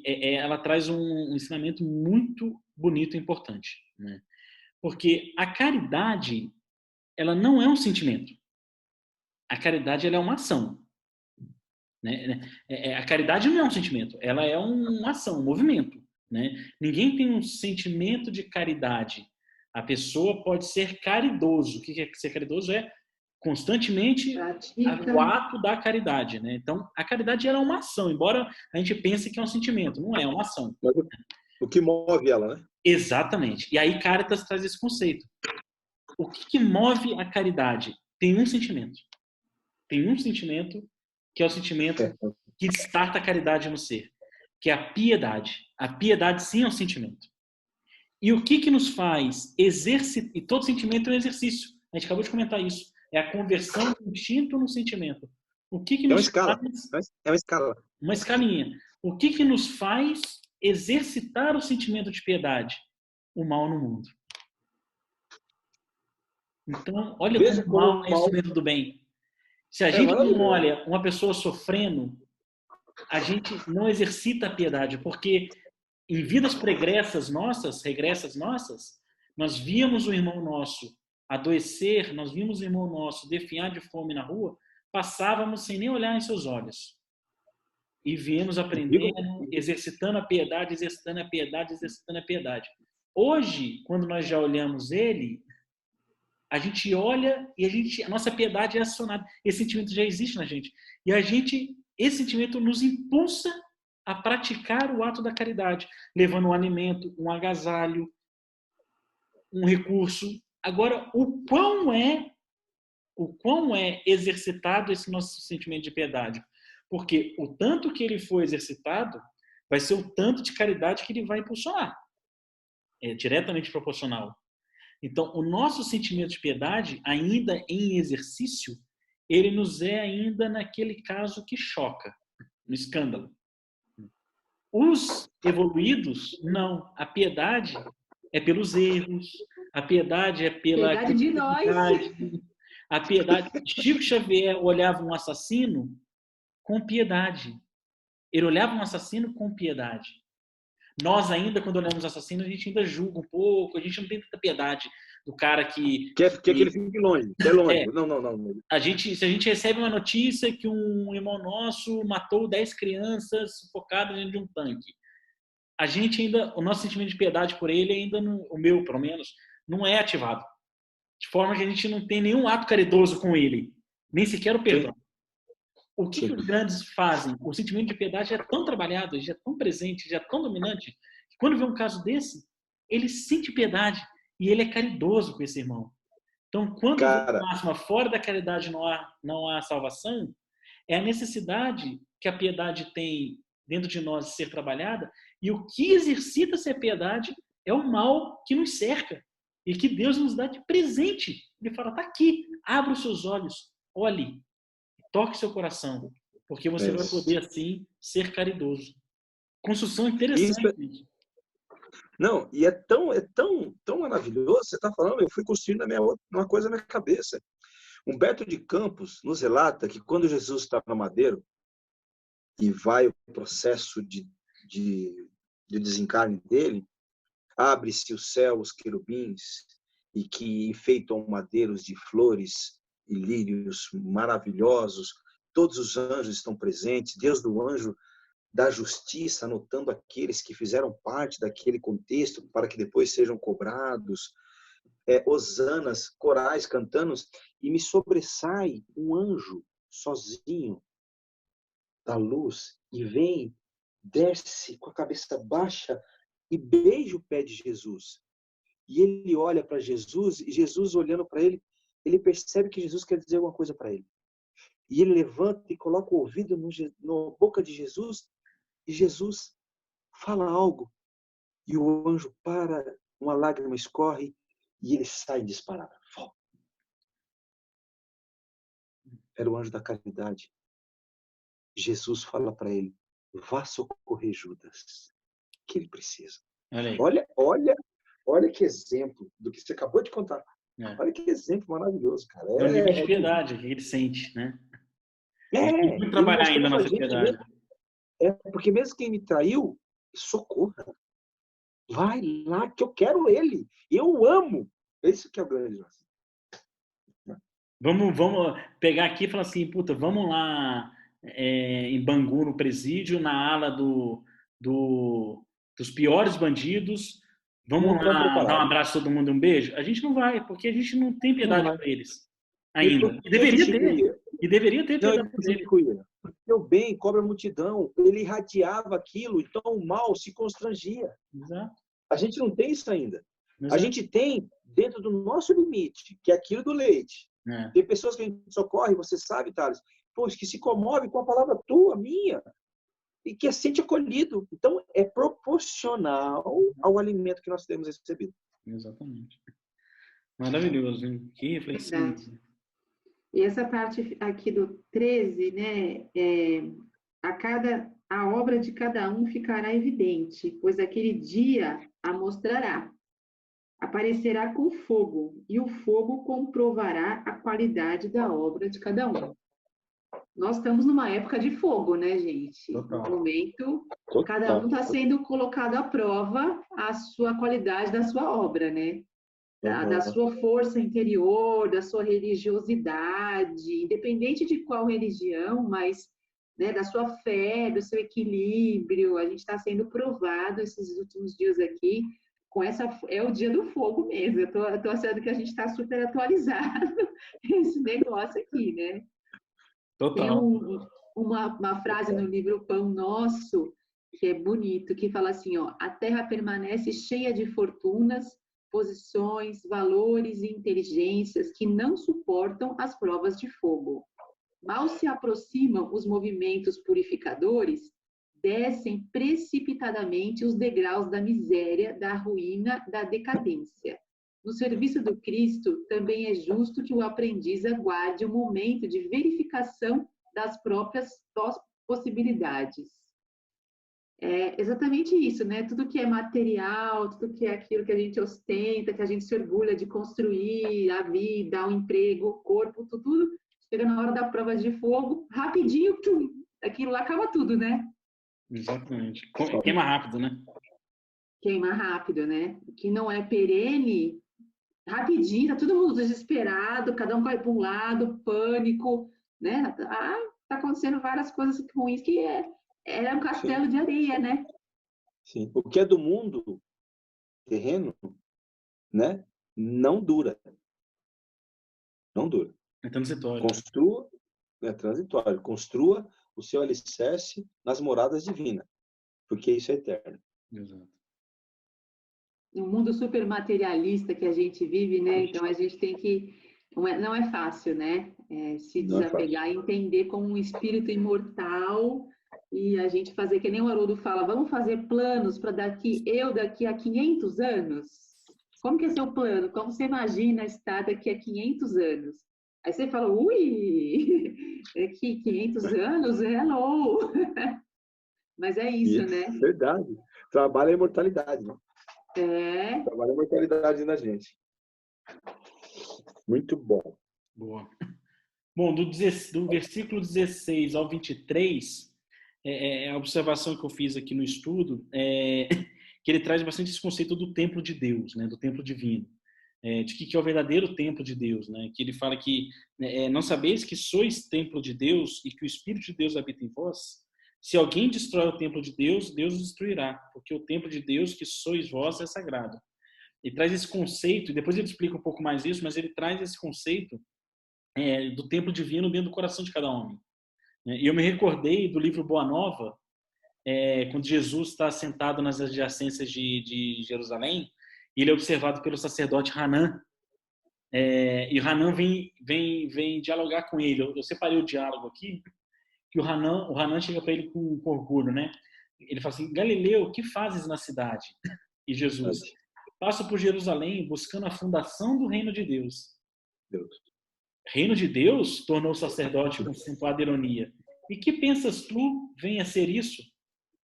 ela traz um ensinamento muito bonito e importante. Né? Porque a caridade, ela não é um sentimento. A caridade, ela é uma ação. Né? A caridade não é um sentimento, ela é uma ação, um movimento. Né? Ninguém tem um sentimento de caridade. A pessoa pode ser caridoso. O que é ser caridoso? É constantemente o ato da caridade. Né? Então, a caridade era uma ação, embora a gente pense que é um sentimento. Não é uma ação. Mas o que move ela, né? Exatamente. E aí Caritas traz esse conceito. O que move a caridade? Tem um sentimento. Tem um sentimento que é o sentimento que destarta a caridade no ser, que é a piedade. A piedade, sim, é um sentimento. E o que nos faz exercitar... E todo sentimento é um exercício. A gente acabou de comentar isso. É a conversão do instinto no sentimento. O que nos faz... É uma escala. Uma escalinha. O que nos faz exercitar o sentimento de piedade? O mal no mundo. Então, olha como o mal é instrumento do bem. Se a gente não olha uma pessoa sofrendo, a gente não exercita a piedade, porque em vidas regressas nossas, nós víamos o irmão nosso adoecer, nós vimos o irmão nosso definhar de fome na rua, passávamos sem nem olhar em seus olhos. E viemos aprendendo, exercitando a piedade, exercitando a piedade, exercitando a piedade. Hoje, quando nós já olhamos ele, a gente olha e a nossa piedade é acionada. Esse sentimento já existe na gente. E esse sentimento nos impulsa a praticar o ato da caridade, levando um alimento, um agasalho, um recurso. Agora, o quão é exercitado esse nosso sentimento de piedade? Porque o tanto que ele for exercitado vai ser o tanto de caridade que ele vai impulsionar. é diretamente proporcional. Então, o nosso sentimento de piedade, ainda em exercício, ele nos é ainda naquele caso que choca, no escândalo. Os evoluídos, não. A piedade é pelos erros, a piedade é pela Piedade de nós. A piedade. Chico Xavier olhava um assassino com piedade. Ele olhava um assassino com piedade. Nós ainda, quando olhamos o assassino, a gente ainda julga um pouco, a gente não tem tanta piedade do cara que... Quer que ele fique longe, é longe. É. Não. Se a gente recebe uma notícia que um irmão nosso matou 10 crianças sufocadas dentro de um tanque, a gente ainda, o nosso sentimento de piedade por ele ainda, o meu, pelo menos, não é ativado. De forma que a gente não tem nenhum ato caridoso com ele, nem sequer o perdão. Sim. O que os grandes fazem? O sentimento de piedade é tão trabalhado, já é tão presente, já é tão dominante, que quando vê um caso desse, ele sente piedade e ele é caridoso com esse irmão. Então, quando a máxima fora da caridade não há salvação, é a necessidade que a piedade tem dentro de nós de ser trabalhada, e o que exercita-se a piedade é o mal que nos cerca e que Deus nos dá de presente. Ele fala, está aqui, abra os seus olhos, olhe, toque seu coração, porque você vai poder, assim, ser caridoso. Construção interessante. Não, e é tão maravilhoso, você está falando, eu fui construindo uma coisa na minha cabeça. Humberto de Campos nos relata que quando Jesus está no madeiro e vai o processo de desencarne dele, abre-se o céu, os querubins, e que enfeitam madeiros de flores e lírios maravilhosos, todos os anjos estão presentes, Deus do anjo da justiça, anotando aqueles que fizeram parte daquele contexto para que depois sejam cobrados, hosanas, corais cantando, e me sobressai um anjo sozinho da luz e vem, desce com a cabeça baixa e beija o pé de Jesus. E ele olha para Jesus, e Jesus olhando para ele, ele percebe que Jesus quer dizer alguma coisa para ele. E ele levanta e coloca o ouvido na boca de Jesus, e Jesus fala algo. E o anjo para, uma lágrima escorre, e ele sai disparado. Era o anjo da caridade. Jesus fala para ele, vá socorrer Judas, que ele precisa. Olha que exemplo do que você acabou de contar. Olha que exemplo maravilhoso, cara. É um nível de piedade que ele sente, né? Tem que trabalhar ainda a nossa piedade. Porque mesmo quem me traiu, socorra. Vai lá, que eu quero ele. Eu amo. Esse que é o grande lance. Vamos pegar aqui e falar assim, puta, vamos lá em Bangu, no presídio, na ala dos piores bandidos. Vamos lá dar um abraço a todo mundo, um beijo? A gente não vai, porque a gente não tem piedade para eles ainda. E deveria ter. E deveria ter piedade para eles. Porque o bem cobra a multidão. Ele irradiava aquilo, então o mal se constrangia. Exato. A gente não tem isso ainda. Exato. A gente tem dentro do nosso limite, que é aquilo do leite. Tem pessoas que a gente socorre, você sabe, Thales, que se comove com a palavra tua, minha, e que se sente acolhido. Então, é proporcional ao alimento que nós temos recebido. Exatamente. Maravilhoso, hein? Que reflexão. E essa parte aqui do 13, né? A obra de cada um ficará evidente, pois aquele dia a mostrará. Aparecerá com fogo, e o fogo comprovará a qualidade da obra de cada um. Nós estamos numa época de fogo, né, gente? Total. No momento, cada um está sendo colocado à prova a sua qualidade da sua obra, né? Da sua força interior, da sua religiosidade, independente de qual religião, mas né, da sua fé, do seu equilíbrio. A gente está sendo provado esses últimos dias aqui. É o dia do fogo mesmo. Eu tô achando que a gente está super atualizado esse negócio aqui, né? Total. Tem uma frase no livro Pão Nosso que é bonito, que fala assim, ó, a terra permanece cheia de fortunas, posições, valores e inteligências que não suportam as provas de fogo. Mal se aproximam os movimentos purificadores, descem precipitadamente precipitadamente os degraus da miséria, da ruína, da decadência. No serviço do Cristo, também é justo que o aprendiz aguarde o momento de verificação das próprias possibilidades. É exatamente isso, né? Tudo que é material, tudo que é aquilo que a gente ostenta, que a gente se orgulha de construir, a vida, o emprego, o corpo, tudo, chega na hora da prova de fogo, rapidinho, aquilo lá acaba tudo, né? Exatamente. Queima rápido, né? Queima rápido, né? O que não é perene, rapidinho, tá todo mundo desesperado, cada um vai para um lado, pânico, né? Tá acontecendo várias coisas ruins que era um castelo de areia, né? Sim. O que é do mundo terreno, né? Não dura. Não dura. É transitório. Construa, é transitório. Construa o seu alicerce nas moradas divinas, porque isso é eterno. Exato. Um mundo super materialista que a gente vive, né? Então a gente tem que... Não é fácil, né? Se desapegar e entender como um espírito imortal e a gente fazer, que nem o Haroldo fala, vamos fazer planos para daqui a 500 anos? Como que é seu plano? Como você imagina estar daqui a 500 anos? Aí você fala, ui, daqui 500 anos, hello! Mas é isso, né? Verdade. Trabalha a imortalidade, né? Trabalha a imortalidade na gente. Muito bom. Boa. Bom, do versículo 16 ao 23, a observação que eu fiz aqui no estudo é que ele traz bastante esse conceito do templo de Deus, né, do templo divino, de que é o verdadeiro templo de Deus, né, que ele fala que não sabeis que sois templo de Deus e que o Espírito de Deus habita em vós? Se alguém destrói o templo de Deus, Deus o destruirá, porque o templo de Deus que sois vós é sagrado. Ele traz esse conceito, e depois ele explica um pouco mais isso, mas ele traz esse conceito do templo divino dentro do coração de cada homem. E eu me recordei do livro Boa Nova, quando Jesus está sentado nas adjacências de Jerusalém, e ele é observado pelo sacerdote Hanan, e Hanan vem dialogar com ele. Eu separei o diálogo aqui, que o Hanan chega para ele com orgulho, né? Ele fala assim, Galileu, o que fazes na cidade? E Jesus, passo por Jerusalém buscando a fundação do reino de Deus. Reino de Deus? Tornou o sacerdote com acentuada ironia. E que pensas tu venha a ser isso?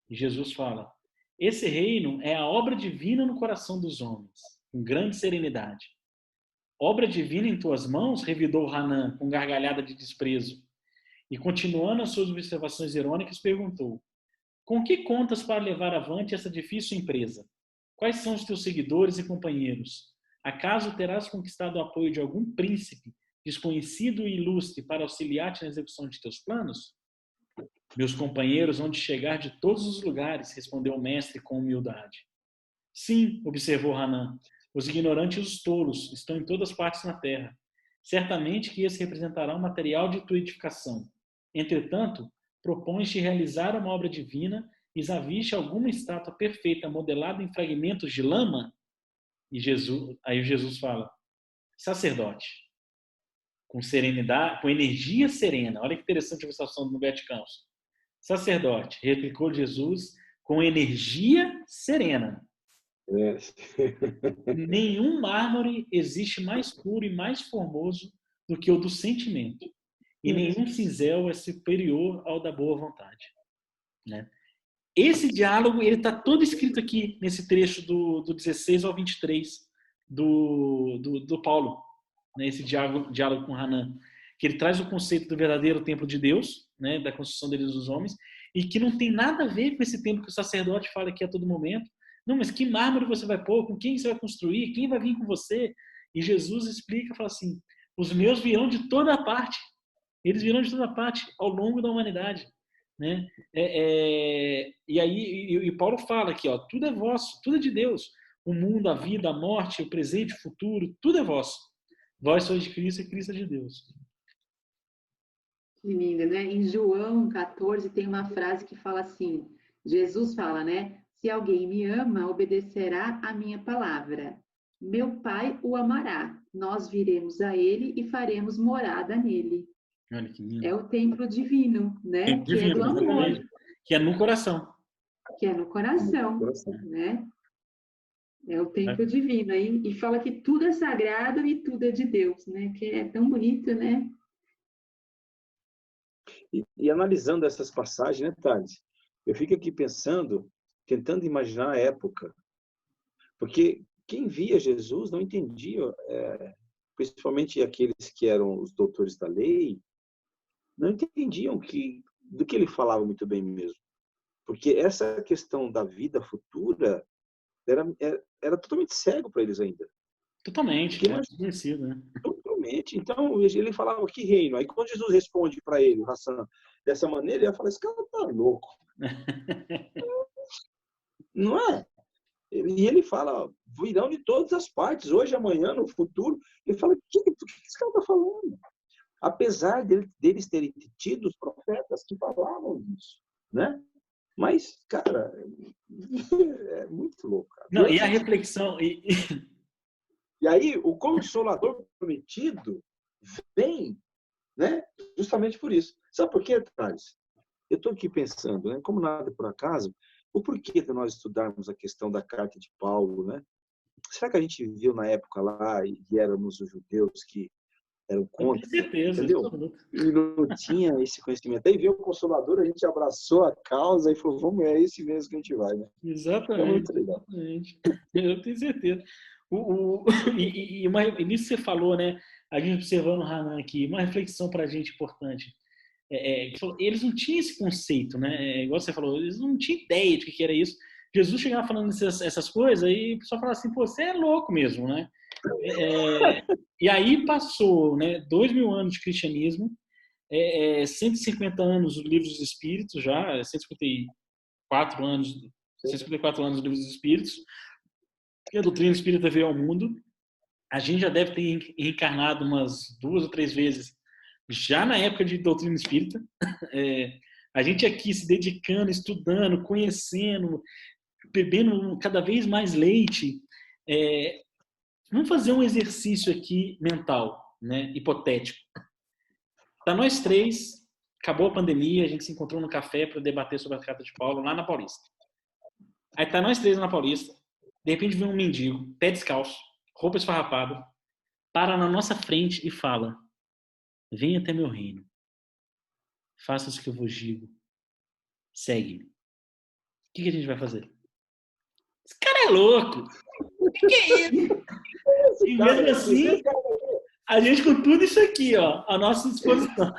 E Jesus fala, esse reino é a obra divina no coração dos homens, com grande serenidade. Obra divina em tuas mãos? Revidou Hanan com gargalhada de desprezo. E continuando as suas observações irônicas, perguntou, com que contas para levar avante essa difícil empresa? Quais são os teus seguidores e companheiros? Acaso terás conquistado o apoio de algum príncipe desconhecido e ilustre para auxiliar-te na execução de teus planos? Meus companheiros hão de chegar de todos os lugares, respondeu o mestre com humildade. Sim, observou Hanan, os ignorantes e os tolos estão em todas partes na terra. Certamente que esse representará um material de tua edificação. Entretanto, propões-te realizar uma obra divina e já viste alguma estátua perfeita modelada em fragmentos de lama? E aí Jesus fala, sacerdote, com serenidade, com energia serena. Olha que interessante a observação do Humberto Campos. Sacerdote, replicou Jesus, com energia serena. Nenhum mármore existe mais puro e mais formoso do que o do sentimento. E nenhum cinzel é superior ao da boa vontade. Né? Esse diálogo ele está todo escrito aqui nesse trecho do 16 ao 23 do Paulo, né? Esse diálogo com Hanan, que ele traz o conceito do verdadeiro templo de Deus, né? Da construção deles dos homens, e que não tem nada a ver com esse templo que o sacerdote fala aqui a todo momento. Não, mas que mármore você vai pôr? Com quem você vai construir? Quem vai vir com você? E Jesus explica, fala assim, os meus virão de toda parte. Eles virão de toda parte ao longo da humanidade. Né? E aí Paulo fala aqui, ó, tudo é vosso, tudo é de Deus. O mundo, a vida, a morte, o presente, o futuro, tudo é vosso. Vós sois de Cristo e Cristo é de Deus. Que lindo, né? Em João 14 tem uma frase que fala assim, Jesus fala, né? Se alguém me ama, obedecerá a minha palavra. Meu Pai o amará. Nós viremos a ele e faremos morada nele. Olha que lindo. É o templo divino, né? Templo que divino, é do amor. que é no coração. Que é no coração, né? É o templo divino. E fala que tudo é sagrado e tudo é de Deus, né? Que é tão bonito, né? E analisando essas passagens, né, Thales? Eu fico aqui pensando, tentando imaginar a época, porque quem via Jesus não entendia, principalmente aqueles que eram os doutores da lei, não entendiam do que ele falava muito bem mesmo. Porque essa questão da vida futura era totalmente cego para eles ainda. Totalmente, é desconhecido, né? Totalmente. Então, ele falava que reino. Aí, quando Jesus responde para ele, Hassan, dessa maneira, ele fala: esse cara tá louco. Não é? E ele fala: virão de todas as partes, hoje, amanhã, no futuro. Ele fala: o que esse cara está falando? Apesar deles terem tido os profetas que falavam disso, né? Mas, cara, é muito louco. Cara. Não, e a reflexão... E aí, o Consolador prometido vem, né, justamente por isso. Sabe por quê, Thales? Eu estou aqui pensando, né, como nada por acaso, o porquê de nós estudarmos a questão da carta de Paulo, né? Será que a gente viveu na época lá e éramos os judeus que eram contra? Com certeza, entendeu? E não tinha esse conhecimento. Aí veio o Consolador, a gente abraçou a causa e falou: vamos, é esse mesmo que a gente vai, né? Exatamente. É muito legal. Exatamente. Eu tenho certeza. E nisso você falou, né? A gente observando o Hanan aqui, uma reflexão para a gente importante. Eles não tinham esse conceito, né? Igual você falou, eles não tinham ideia de que era isso. Jesus chegava falando essas coisas e o pessoal falava assim: pô, você é louco mesmo, né? E aí passou, né, 2000 anos de cristianismo, 150 anos do Livro dos Espíritos, já 154 anos do Livro dos Espíritos, que a doutrina espírita veio ao mundo. A gente já deve ter reencarnado umas 2 ou 3 vezes, já na época de doutrina espírita. A gente aqui se dedicando, estudando, conhecendo, bebendo cada vez mais leite. Vamos fazer um exercício aqui mental, né, hipotético. Tá nós três, acabou a pandemia, a gente se encontrou no café para debater sobre a carta de Paulo lá na Paulista. Aí tá nós três na Paulista, de repente vem um mendigo, pé descalço, roupa esfarrapada, para na nossa frente e fala: venha até meu reino, faça o que eu vos digo, segue-me. O que a gente vai fazer? Esse cara é louco! O que é isso? E mesmo assim, a gente com tudo isso aqui, ó, à nossa disposição.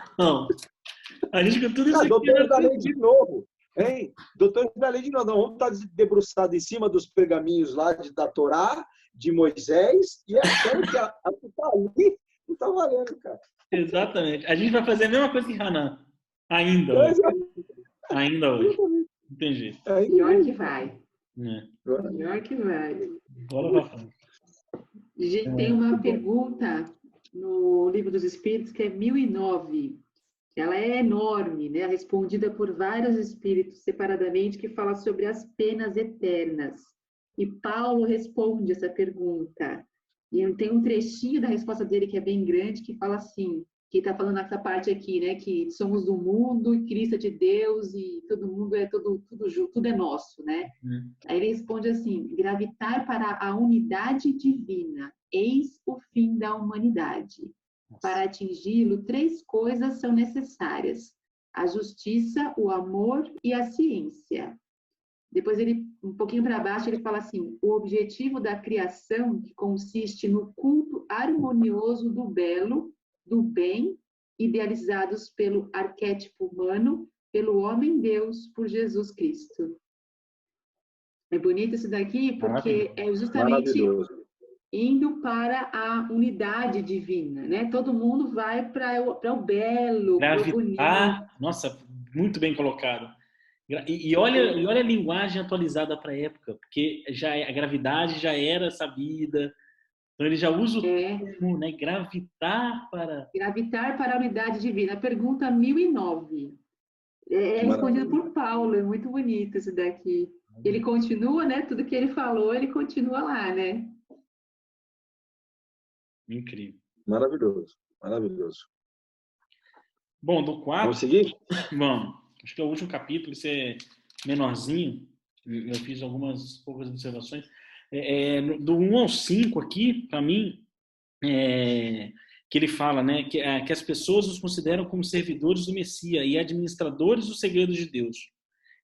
A gente com tudo isso aqui. Doutor da lei de novo. Hein? Doutor da lei de novo. Nós vamos estar debruçados em cima dos pergaminhos lá da Torá, de Moisés, e achando que a que está ali não está valendo, cara. Exatamente. A gente vai fazer a mesma coisa que Hanan. Ainda hoje. Ainda hoje. Não tem jeito. Pior que vai. Pior que vai. Bola pra frente. A gente tem uma pergunta no Livro dos Espíritos que é 1009. Ela é enorme, né? Respondida por vários espíritos separadamente, que fala sobre as penas eternas. E Paulo responde essa pergunta. E tem um trechinho da resposta dele que é bem grande, que fala assim, que está falando nessa parte aqui, né? Que somos do mundo, e Cristo é de Deus, e todo mundo é tudo é nosso, né? Aí ele responde assim: gravitar para a unidade divina, eis o fim da humanidade. Para atingi-lo, 3 coisas são necessárias: a justiça, o amor e a ciência. Depois, ele, um pouquinho para baixo, ele fala assim: o objetivo da criação, que consiste no culto harmonioso do belo, do bem, idealizados pelo arquétipo humano, pelo homem-deus, por Jesus Cristo. É bonito isso daqui, porque é justamente indo para a unidade divina, né? Todo mundo vai para o belo, para o bonito. Nossa, muito bem colocado. E olha a linguagem atualizada para a época, porque a gravidade já era sabida, então ele já usa o termo, né? Gravitar para a unidade divina. A pergunta 1009 é respondida por Paulo, é muito bonito isso daqui. Ele continua, né? Tudo que ele falou, ele continua lá, né? Incrível. Maravilhoso, maravilhoso. Bom, do 4... Vamos seguir? Vamos. Acho que é o último capítulo, esse é menorzinho. Eu fiz algumas poucas observações. Do 1 ao 5 aqui, para mim, que ele fala, né, que as pessoas os consideram como servidores do Messias e administradores dos segredos de Deus.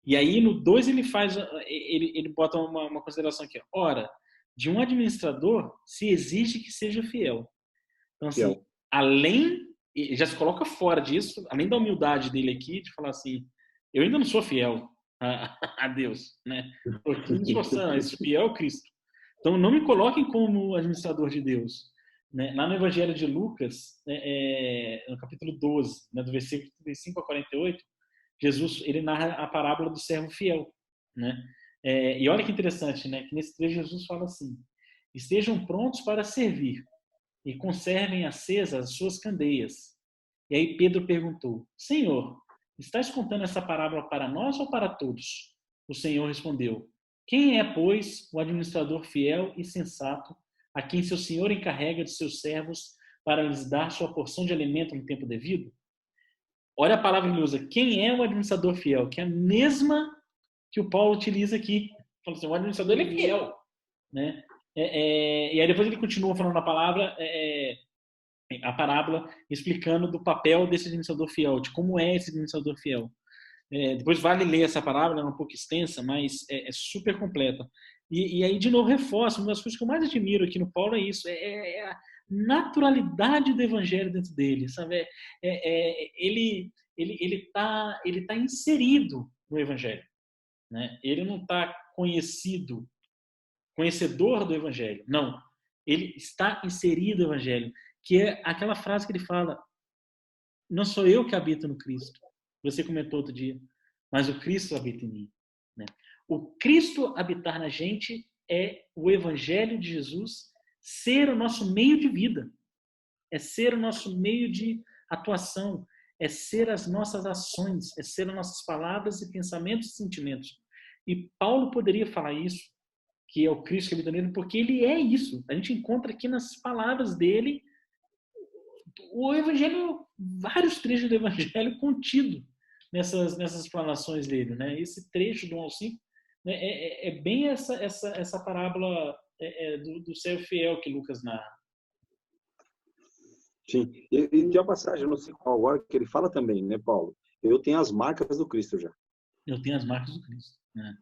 E aí no 2 ele bota uma consideração aqui. Ora, de um administrador se exige que seja fiel. Então, assim, já se coloca fora disso, além da humildade dele aqui, de falar assim, eu ainda não sou fiel a Deus, né? Estou aqui me esforçando, esse fiel é o Cristo. Então, não me coloquem como administrador de Deus. Né? Lá no Evangelho de Lucas, no capítulo 12, né, do versículo 35 a 48, Jesus ele narra a parábola do servo fiel. Né? E olha que interessante, né? Que nesse trecho Jesus fala assim, estejam prontos para servir e conservem acesas as suas candeias. E aí Pedro perguntou, Senhor, estás contando essa parábola para nós ou para todos? O Senhor respondeu, quem é, pois, o administrador fiel e sensato a quem seu senhor encarrega de seus servos para lhes dar sua porção de alimento no tempo devido? Olha a palavra que ele usa. Quem é o administrador fiel? Que é a mesma que o Paulo utiliza aqui. Fala assim, o administrador ele é fiel. Né? E aí depois ele continua falando a parábola, explicando do papel desse administrador fiel, de como é esse administrador fiel. Depois vale ler essa parábola, é um pouco extensa, mas é super completa. E aí, de novo, reforço, uma das coisas que eu mais admiro aqui no Paulo é isso, a naturalidade do evangelho dentro dele, sabe? Ele tá inserido no evangelho, né? Ele não está conhecedor do evangelho, não. Ele está inserido no evangelho, que é aquela frase que ele fala, não sou eu que habito no Cristo. Você comentou outro dia, mas o Cristo habita em mim. Né? O Cristo habitar na gente é o Evangelho de Jesus ser o nosso meio de vida, é ser o nosso meio de atuação, é ser as nossas ações, é ser as nossas palavras e pensamentos e sentimentos. E Paulo poderia falar isso, que é o Cristo que habita nele, porque ele é isso. A gente encontra aqui nas palavras dele o Evangelho, vários trechos do Evangelho contido nessas explanações dele, né? Esse trecho do 1 ao 5, né, é bem essa parábola do servo fiel que Lucas narra. Sim, e tem uma passagem, eu não sei qual agora, que ele fala também, né, Paulo? Eu tenho as marcas do Cristo já. Eu tenho as marcas do Cristo, né?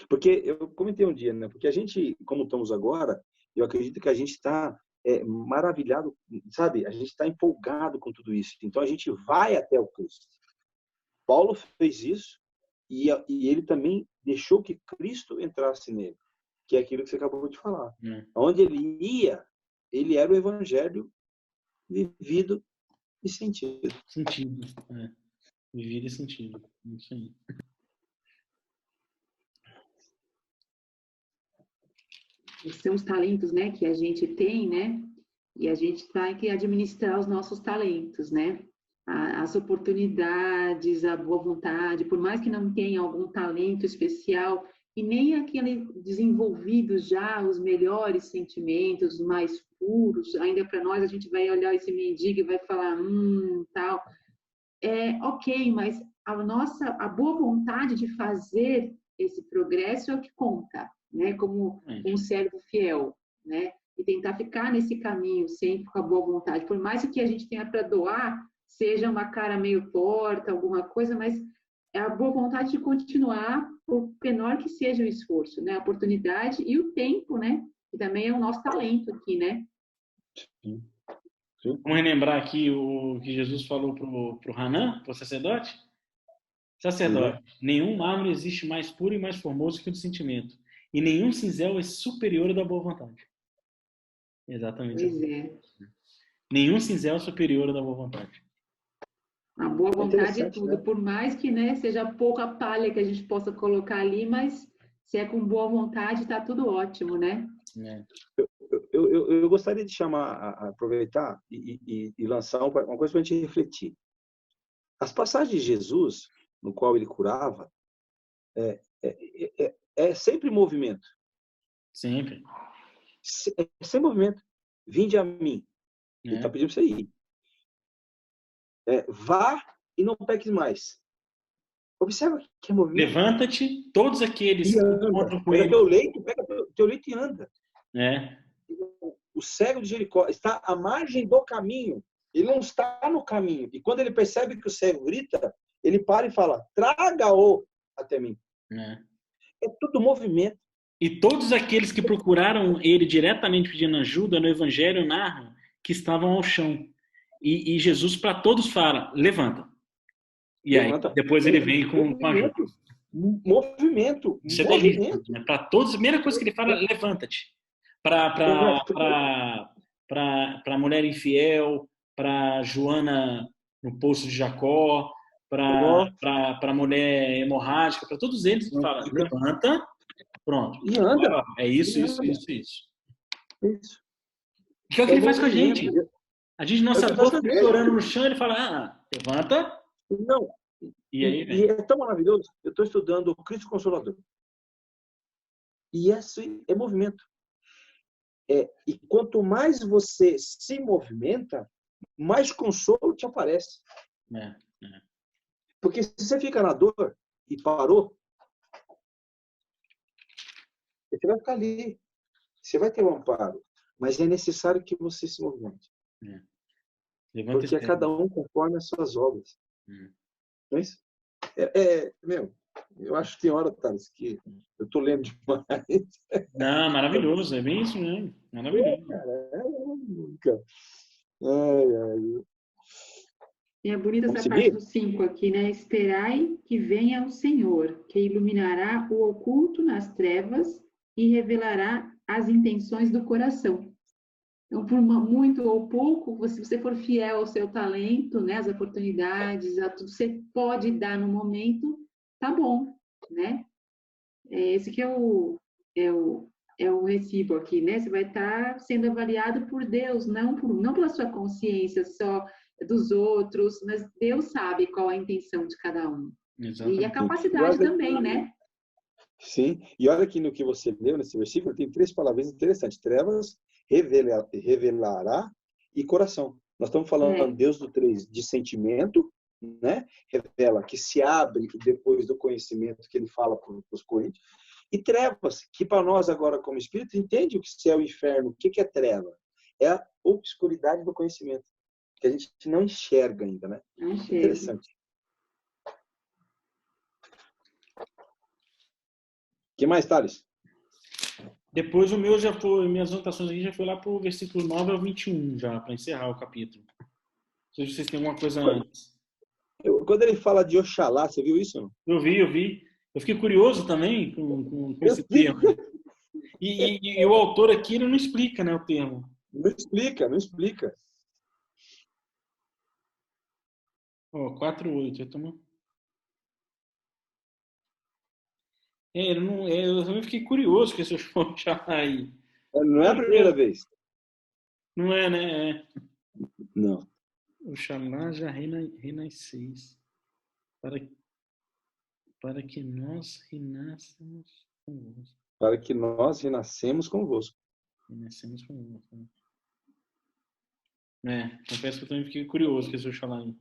Porque eu comentei um dia, né? Porque a gente, como estamos agora, eu acredito que a gente está maravilhado, sabe? A gente está empolgado com tudo isso. Então a gente vai até o Cristo. Paulo fez isso e ele também deixou que Cristo entrasse nele, que é aquilo que você acabou de falar. Onde ele ia, ele era o evangelho vivido e sentido. Sentido, vivido e sentido. Isso aí. São os talentos, né, que a gente tem, né? E a gente tem que administrar os nossos talentos, né? As oportunidades, a boa vontade, por mais que não tenha algum talento especial e nem aquele desenvolvido já, os melhores sentimentos, os mais puros, ainda para nós a gente vai olhar esse mendigo e vai falar, tal. Ok, mas a boa vontade de fazer esse progresso é o que conta, né? Como um servo fiel, né? E tentar ficar nesse caminho sempre com a boa vontade. Por mais que a gente tenha para doar, seja uma cara meio torta, alguma coisa, mas é a boa vontade de continuar, por menor que seja o esforço, né? A oportunidade e o tempo, né? Que também é o nosso talento aqui, né? Sim. Vamos relembrar aqui o que Jesus falou pro Hanan, pro sacerdote? Sacerdote, nenhum mármore existe mais puro e mais formoso que o do sentimento, e nenhum cinzel é superior ao da boa vontade. Exatamente. Pois é. Nenhum cinzel é superior ao da boa vontade. A boa vontade é tudo, né? Por mais que, né, seja pouca palha que a gente possa colocar ali, mas se é com boa vontade, está tudo ótimo, né? Eu gostaria de aproveitar e lançar uma coisa para a gente refletir. As passagens de Jesus, no qual ele curava, é sempre movimento. Sempre. É sempre movimento. Vinde a mim. Ele está pedindo para você ir. Vá e não peques mais. Observa que é movimento. Levanta-te, todos aqueles que encontram com Pega ele. teu leito e anda. O cego de Jericó está à margem do caminho. Ele não está no caminho. E quando ele percebe que o cego grita, ele para e fala, traga-o até mim. É tudo movimento. E todos aqueles que procuraram ele diretamente pedindo ajuda no Evangelho narram que estavam ao chão. E Jesus para todos fala, levanta. E levanta. Aí depois ele vem com ajuda. Movimento. Isso é delícia. Para todos, a primeira coisa que ele fala, levanta-te. Para a mulher infiel, para Joana no poço de Jacó, para a mulher hemorrágica, para todos eles ele fala, levanta, pronto. E anda. É isso. O que é que ele faz com a gente? A gente, nossa boca fica chorando no chão, ele fala, levanta. Não. E é tão maravilhoso. Eu estou estudando o Cristo Consolador. E esse é movimento. E quanto mais você se movimenta, mais consolo te aparece. Porque se você fica na dor e parou, você vai ficar ali. Você vai ter um amparo. Mas é necessário que você se movimente. Porque é cada um conforme as suas obras. Não é isso? Eu acho que tem hora, Thales, que eu estou lendo demais. Não, maravilhoso, é bem isso mesmo. Maravilhoso. E é bonita essa parte do 5 aqui, né? Esperai que venha o Senhor, que iluminará o oculto nas trevas e revelará as intenções do coração. Então, por muito ou pouco, se você for fiel ao seu talento, né, às oportunidades, a tudo que você pode dar no momento, tá bom, né? Esse que é o recibo aqui, né? Você vai estar sendo avaliado por Deus, não pela sua consciência só dos outros, mas Deus sabe qual a intenção de cada um. Exatamente. E a capacidade também, né? Sim, e olha aqui no que você leu nesse versículo, tem 3 palavras interessantes: trevas, revelará e coração. Nós estamos falando Deus do 3 de sentimento, né? Revela, que se abre depois do conhecimento que ele fala para os Coríntios, e trevas, que para nós agora como espírito entende o que é o inferno, o que é treva? É a obscuridade do conhecimento, que a gente não enxerga ainda, né? Interessante. O que mais, Thales? Depois o meu já foi, minhas anotações aqui já foi lá para o versículo 9 ao 21, já, para encerrar o capítulo. Não sei se vocês têm alguma coisa antes. Quando ele fala de Oxalá, você viu isso? Não? Eu vi. Eu fiquei curioso também com esse termo. E o autor aqui, ele não explica, né, o termo. Não explica. 4:8, eu tomo... eu também fiquei curioso com esse Oxalá aí. Não é a primeira vez. Não é, né? Não. Oxalá já renasceis, para que nós renascemos convosco. Para que nós renascemos convosco. Renascemos convosco. Confesso que eu também fiquei curioso com esse Oxalá aí.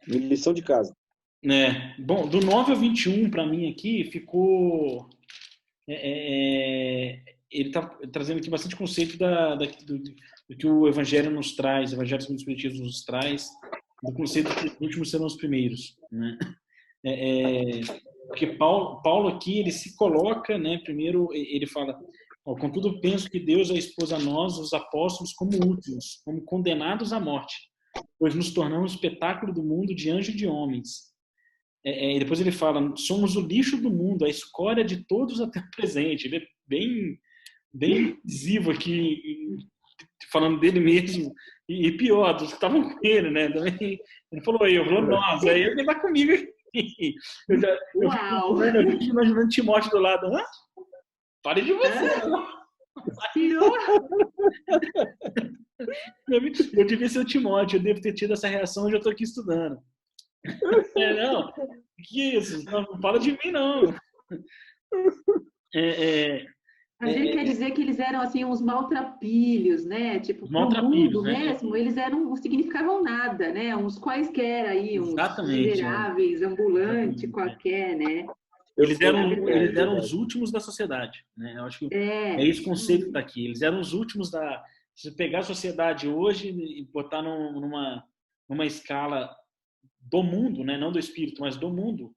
Lição de casa. Bom, do 9 ao 21, para mim aqui, ficou... ele está trazendo aqui bastante conceito do que o Evangelho nos traz, o Evangelho segundo o Espiritismo nos traz, do conceito que os últimos serão os primeiros. Né? Porque Paulo aqui, ele se coloca, né, primeiro ele fala, contudo penso que Deus expôs a nós, os apóstolos, como últimos, como condenados à morte, pois nos tornamos espetáculo do mundo de anjo e de homens. E depois ele fala, somos o lixo do mundo, a escória de todos até o presente. Ele é bem incisivo aqui, falando dele mesmo, e pior, dos que estavam com ele, né? Também, ele falou, nós, aí ele vai comigo. Eu fico imaginando Timóteo do lado, pare de você. Eu devia ser o Timóteo, eu devo ter tido essa reação, eu já estou aqui estudando. Não, que isso? Não fala de mim, não. A gente quer dizer que eles eram assim uns maltrapilhos, né? Tipo, pro maltrapilhos, mundo né? mesmo, eles não significavam nada, né? Uns quaisquer aí, uns Exatamente. miseráveis, ambulante, Exatamente, qualquer, né? Eles Na eram verdade. os últimos da sociedade, né? Eu acho que é É, esse conceito que está aqui. Eles eram os últimos da. Se pegar a sociedade hoje e botar numa escala do mundo, né? Não do espírito, mas do mundo,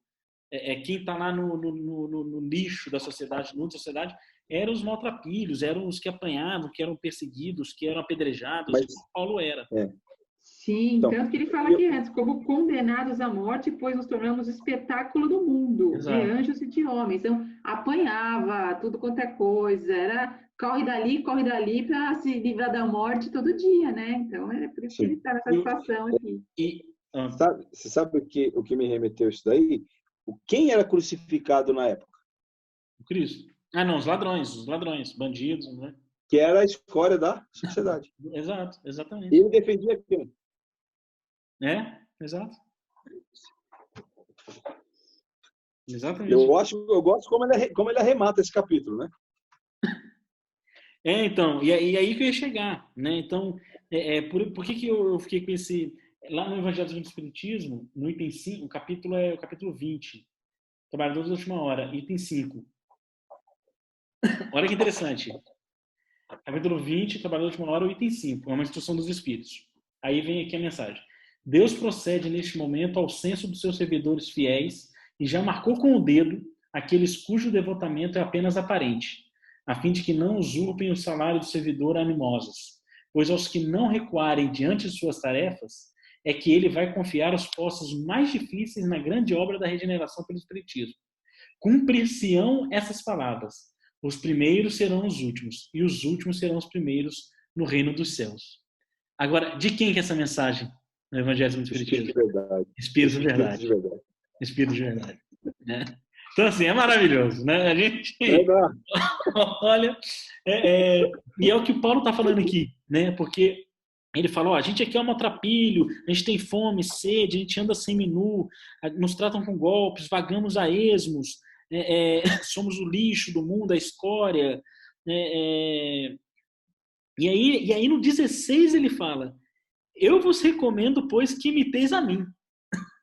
quem está lá no lixo da sociedade, no da sociedade, eram os maltrapilhos, eram os que apanhavam, que eram perseguidos, que eram apedrejados, Mas, e o Paulo era. sim, então, tanto que ele fala aqui antes, como condenados à morte, pois nos tornamos espetáculo do mundo, de Exato. anjos e de homens. Então, apanhava tudo quanto é coisa, era corre dali para se livrar da morte todo dia, né? Então, é por isso que ele sim. está nessa situação aqui. Você sabe o que me remeteu isso daí? Quem era crucificado na época? O Cristo. Ah, não, os ladrões, bandidos, né? Que era a escória da sociedade. Exato, exatamente. Ele defendia quem? Exato. Exatamente. Eu gosto como ele arremata esse capítulo, né? Então, e aí que eu ia chegar, né? Então, por que eu fiquei com esse... Lá no Evangelho do Espiritismo, no item 5, o capítulo é o capítulo 20, Trabalhadores da Última Hora, item 5. Olha que interessante. Capítulo 20, Trabalhadores da Última Hora, o item 5, é uma instrução dos Espíritos. Aí vem aqui a mensagem. Deus procede neste momento ao censo dos seus servidores fiéis e já marcou com o dedo aqueles cujo devotamento é apenas aparente, a fim de que não usurpem o salário do servidor a mimosos, pois aos que não recuarem diante de suas tarefas é que ele vai confiar os postos mais difíceis na grande obra da regeneração pelo Espiritismo. Cumprir-se-ão essas palavras. Os primeiros serão os últimos, e os últimos serão os primeiros no reino dos céus. Agora, de quem que é essa mensagem no Evangelho do Espiritismo? Espírito de verdade. Espírito de verdade. Espírito de verdade. Né? Então, assim, é maravilhoso, né? A gente... Olha, e é o que o Paulo está falando aqui, né? Porque ele falou, a gente aqui é um maltrapilho, a gente tem fome, sede, a gente anda seminu, nos tratam com golpes, vagamos a esmos, somos o lixo do mundo, a escória. E aí no 16 ele fala, eu vos recomendo, pois, que imiteis a mim.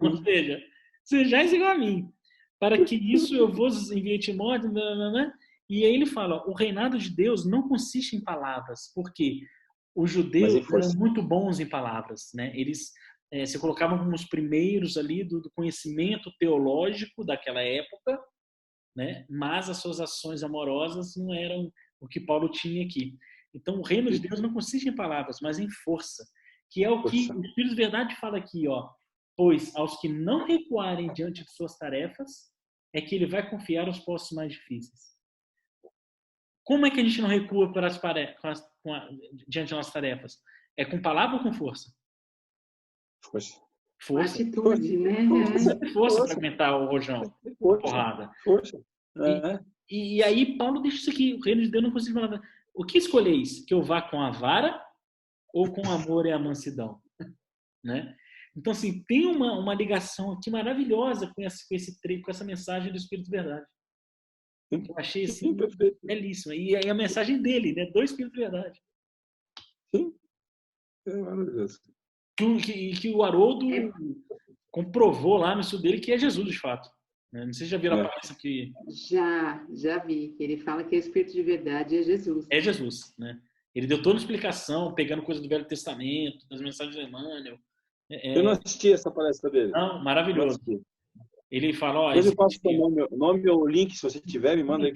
Ou seja, sejais igual a mim. Para que isso eu vos enviei Timóteo. E aí ele fala, o reinado de Deus não consiste em palavras, porque os judeus eram muito bons em palavras, né? Eles se colocavam como os primeiros ali do conhecimento teológico daquela época, né? Mas as suas ações amorosas não eram o que Paulo tinha aqui. Então, o reino de Deus não consiste em palavras, mas em força, que é o que o Espírito de Verdade fala aqui, ó. Pois aos que não recuarem diante de suas tarefas, é que ele vai confiar os postos mais difíceis. Como é que a gente não recua diante de nossas tarefas? É com palavra ou com força? Força. Atitude, né? Força para aguentar o rojão, a porrada. Força. E aí Paulo deixa isso aqui, o reino de Deus não consiste em palavra. O que escolheis? Que eu vá com a vara ou com amor e a mansidão? Né? Então, assim, tem uma ligação aqui maravilhosa com essa mensagem do Espírito de Verdade. Eu achei assim, belíssima. E aí a mensagem dele, né? Do Espírito de Verdade. Sim. É maravilhoso. Que o Haroldo comprovou lá no estudo dele que é Jesus, de fato. Não sei se já viram a palestra que... Já vi. Ele fala que o Espírito de Verdade é Jesus. É Jesus, né? Ele deu toda uma explicação, pegando coisa do Velho Testamento, das mensagens de Emmanuel. Eu não assisti essa palestra dele. Não, maravilhoso. Ele fala, depois eu passo o nome ou o link, se você tiver, me manda aí.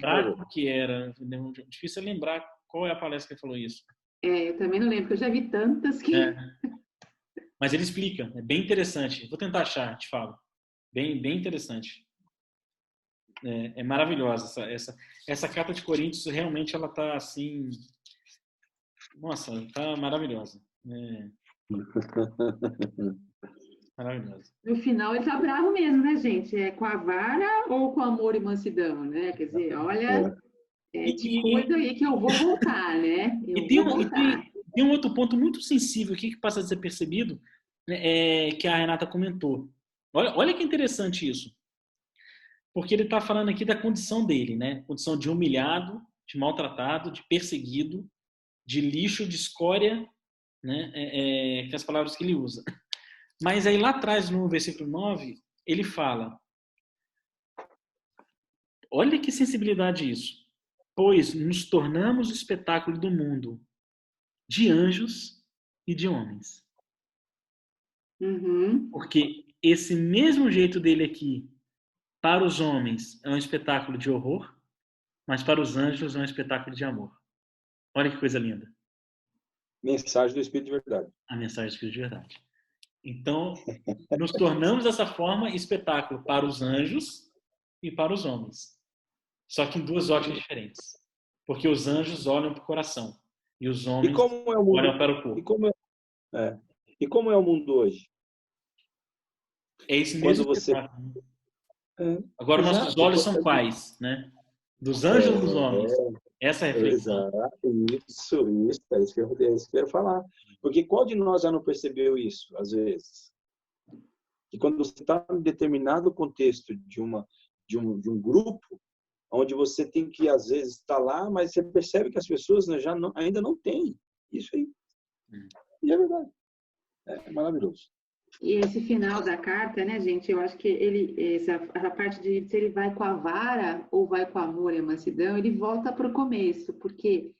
Que era. Difícil é lembrar qual é a palestra que ele falou isso. Eu também não lembro, porque eu já vi tantas que... Mas ele explica, é bem interessante. Vou tentar achar, te falo. Bem, bem interessante. É maravilhosa essa carta de Coríntios, realmente ela tá assim... Nossa, tá maravilhosa. Maravilhoso. No final ele tá bravo mesmo, né, gente? É com a vara ou com amor e mansidão, né? Quer dizer, olha, que coisa aí que eu vou voltar, né? Tem um outro ponto muito sensível aqui que passa a ser percebido, que a Renata comentou. Olha que interessante isso. Porque ele está falando aqui da condição dele, né? Condição de humilhado, de maltratado, de perseguido, de lixo, de escória, né? Que as palavras que ele usa. Mas aí lá atrás, no versículo 9, ele fala, olha que sensibilidade isso. Pois nos tornamos o espetáculo do mundo, de anjos e de homens. Uhum. Porque esse mesmo jeito dele aqui, para os homens, é um espetáculo de horror, mas para os anjos é um espetáculo de amor. Olha que coisa linda. Mensagem do Espírito de verdade. A mensagem do Espírito de verdade. Então, nos tornamos dessa forma espetáculo para os anjos e para os homens. Só que em duas óticas diferentes. Porque os anjos olham para o coração e os homens olham para o corpo. E como é o mundo hoje? É esse mesmo espetáculo. Agora, nossos olhos são quais? Né? Dos anjos ou dos homens? Essa é a reflexão. Isso, é isso que eu ia falar. Porque qual de nós já não percebeu isso, às vezes? Que quando você está em determinado contexto de um grupo, onde você tem que, às vezes, estar lá, mas você percebe que as pessoas ainda não têm isso aí. E é verdade. É maravilhoso. E esse final da carta, né, gente, eu acho que essa parte de se ele vai com a vara ou vai com amor e a mansidão, ele volta para o começo, porque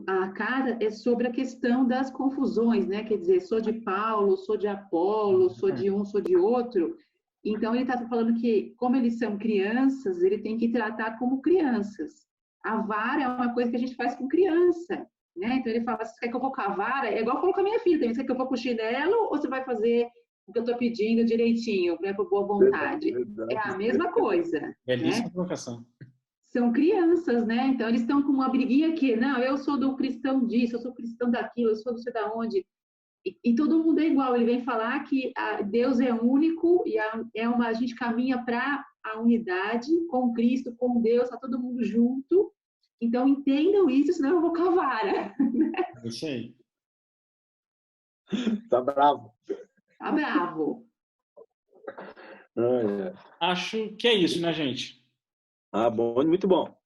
a carta é sobre a questão das confusões, né? Quer dizer, sou de Paulo, sou de Apolo, sou de um, sou de outro. Então, ele está falando que, como eles são crianças, ele tem que tratar como crianças. A vara é uma coisa que a gente faz com criança. Né? Então ele fala, você quer que eu vou com a vara? É igual eu falo com a minha filha, você quer que eu vou com o chinelo ou você vai fazer o que eu estou pedindo direitinho, né, por boa vontade? É a mesma coisa. Belíssima né? provocação. São crianças, né? Então eles estão com uma briguinha aqui, não, eu sou do cristão disso, eu sou cristão daquilo, eu sou não sei da onde. E todo mundo é igual, ele vem falar que Deus é único e a gente caminha para a unidade com Cristo, com Deus, está todo mundo junto. Então, entendam isso, senão eu vou com a vara. É isso aí. Tá bravo. Tá bravo. Acho que é isso, né, gente? Bom, muito bom.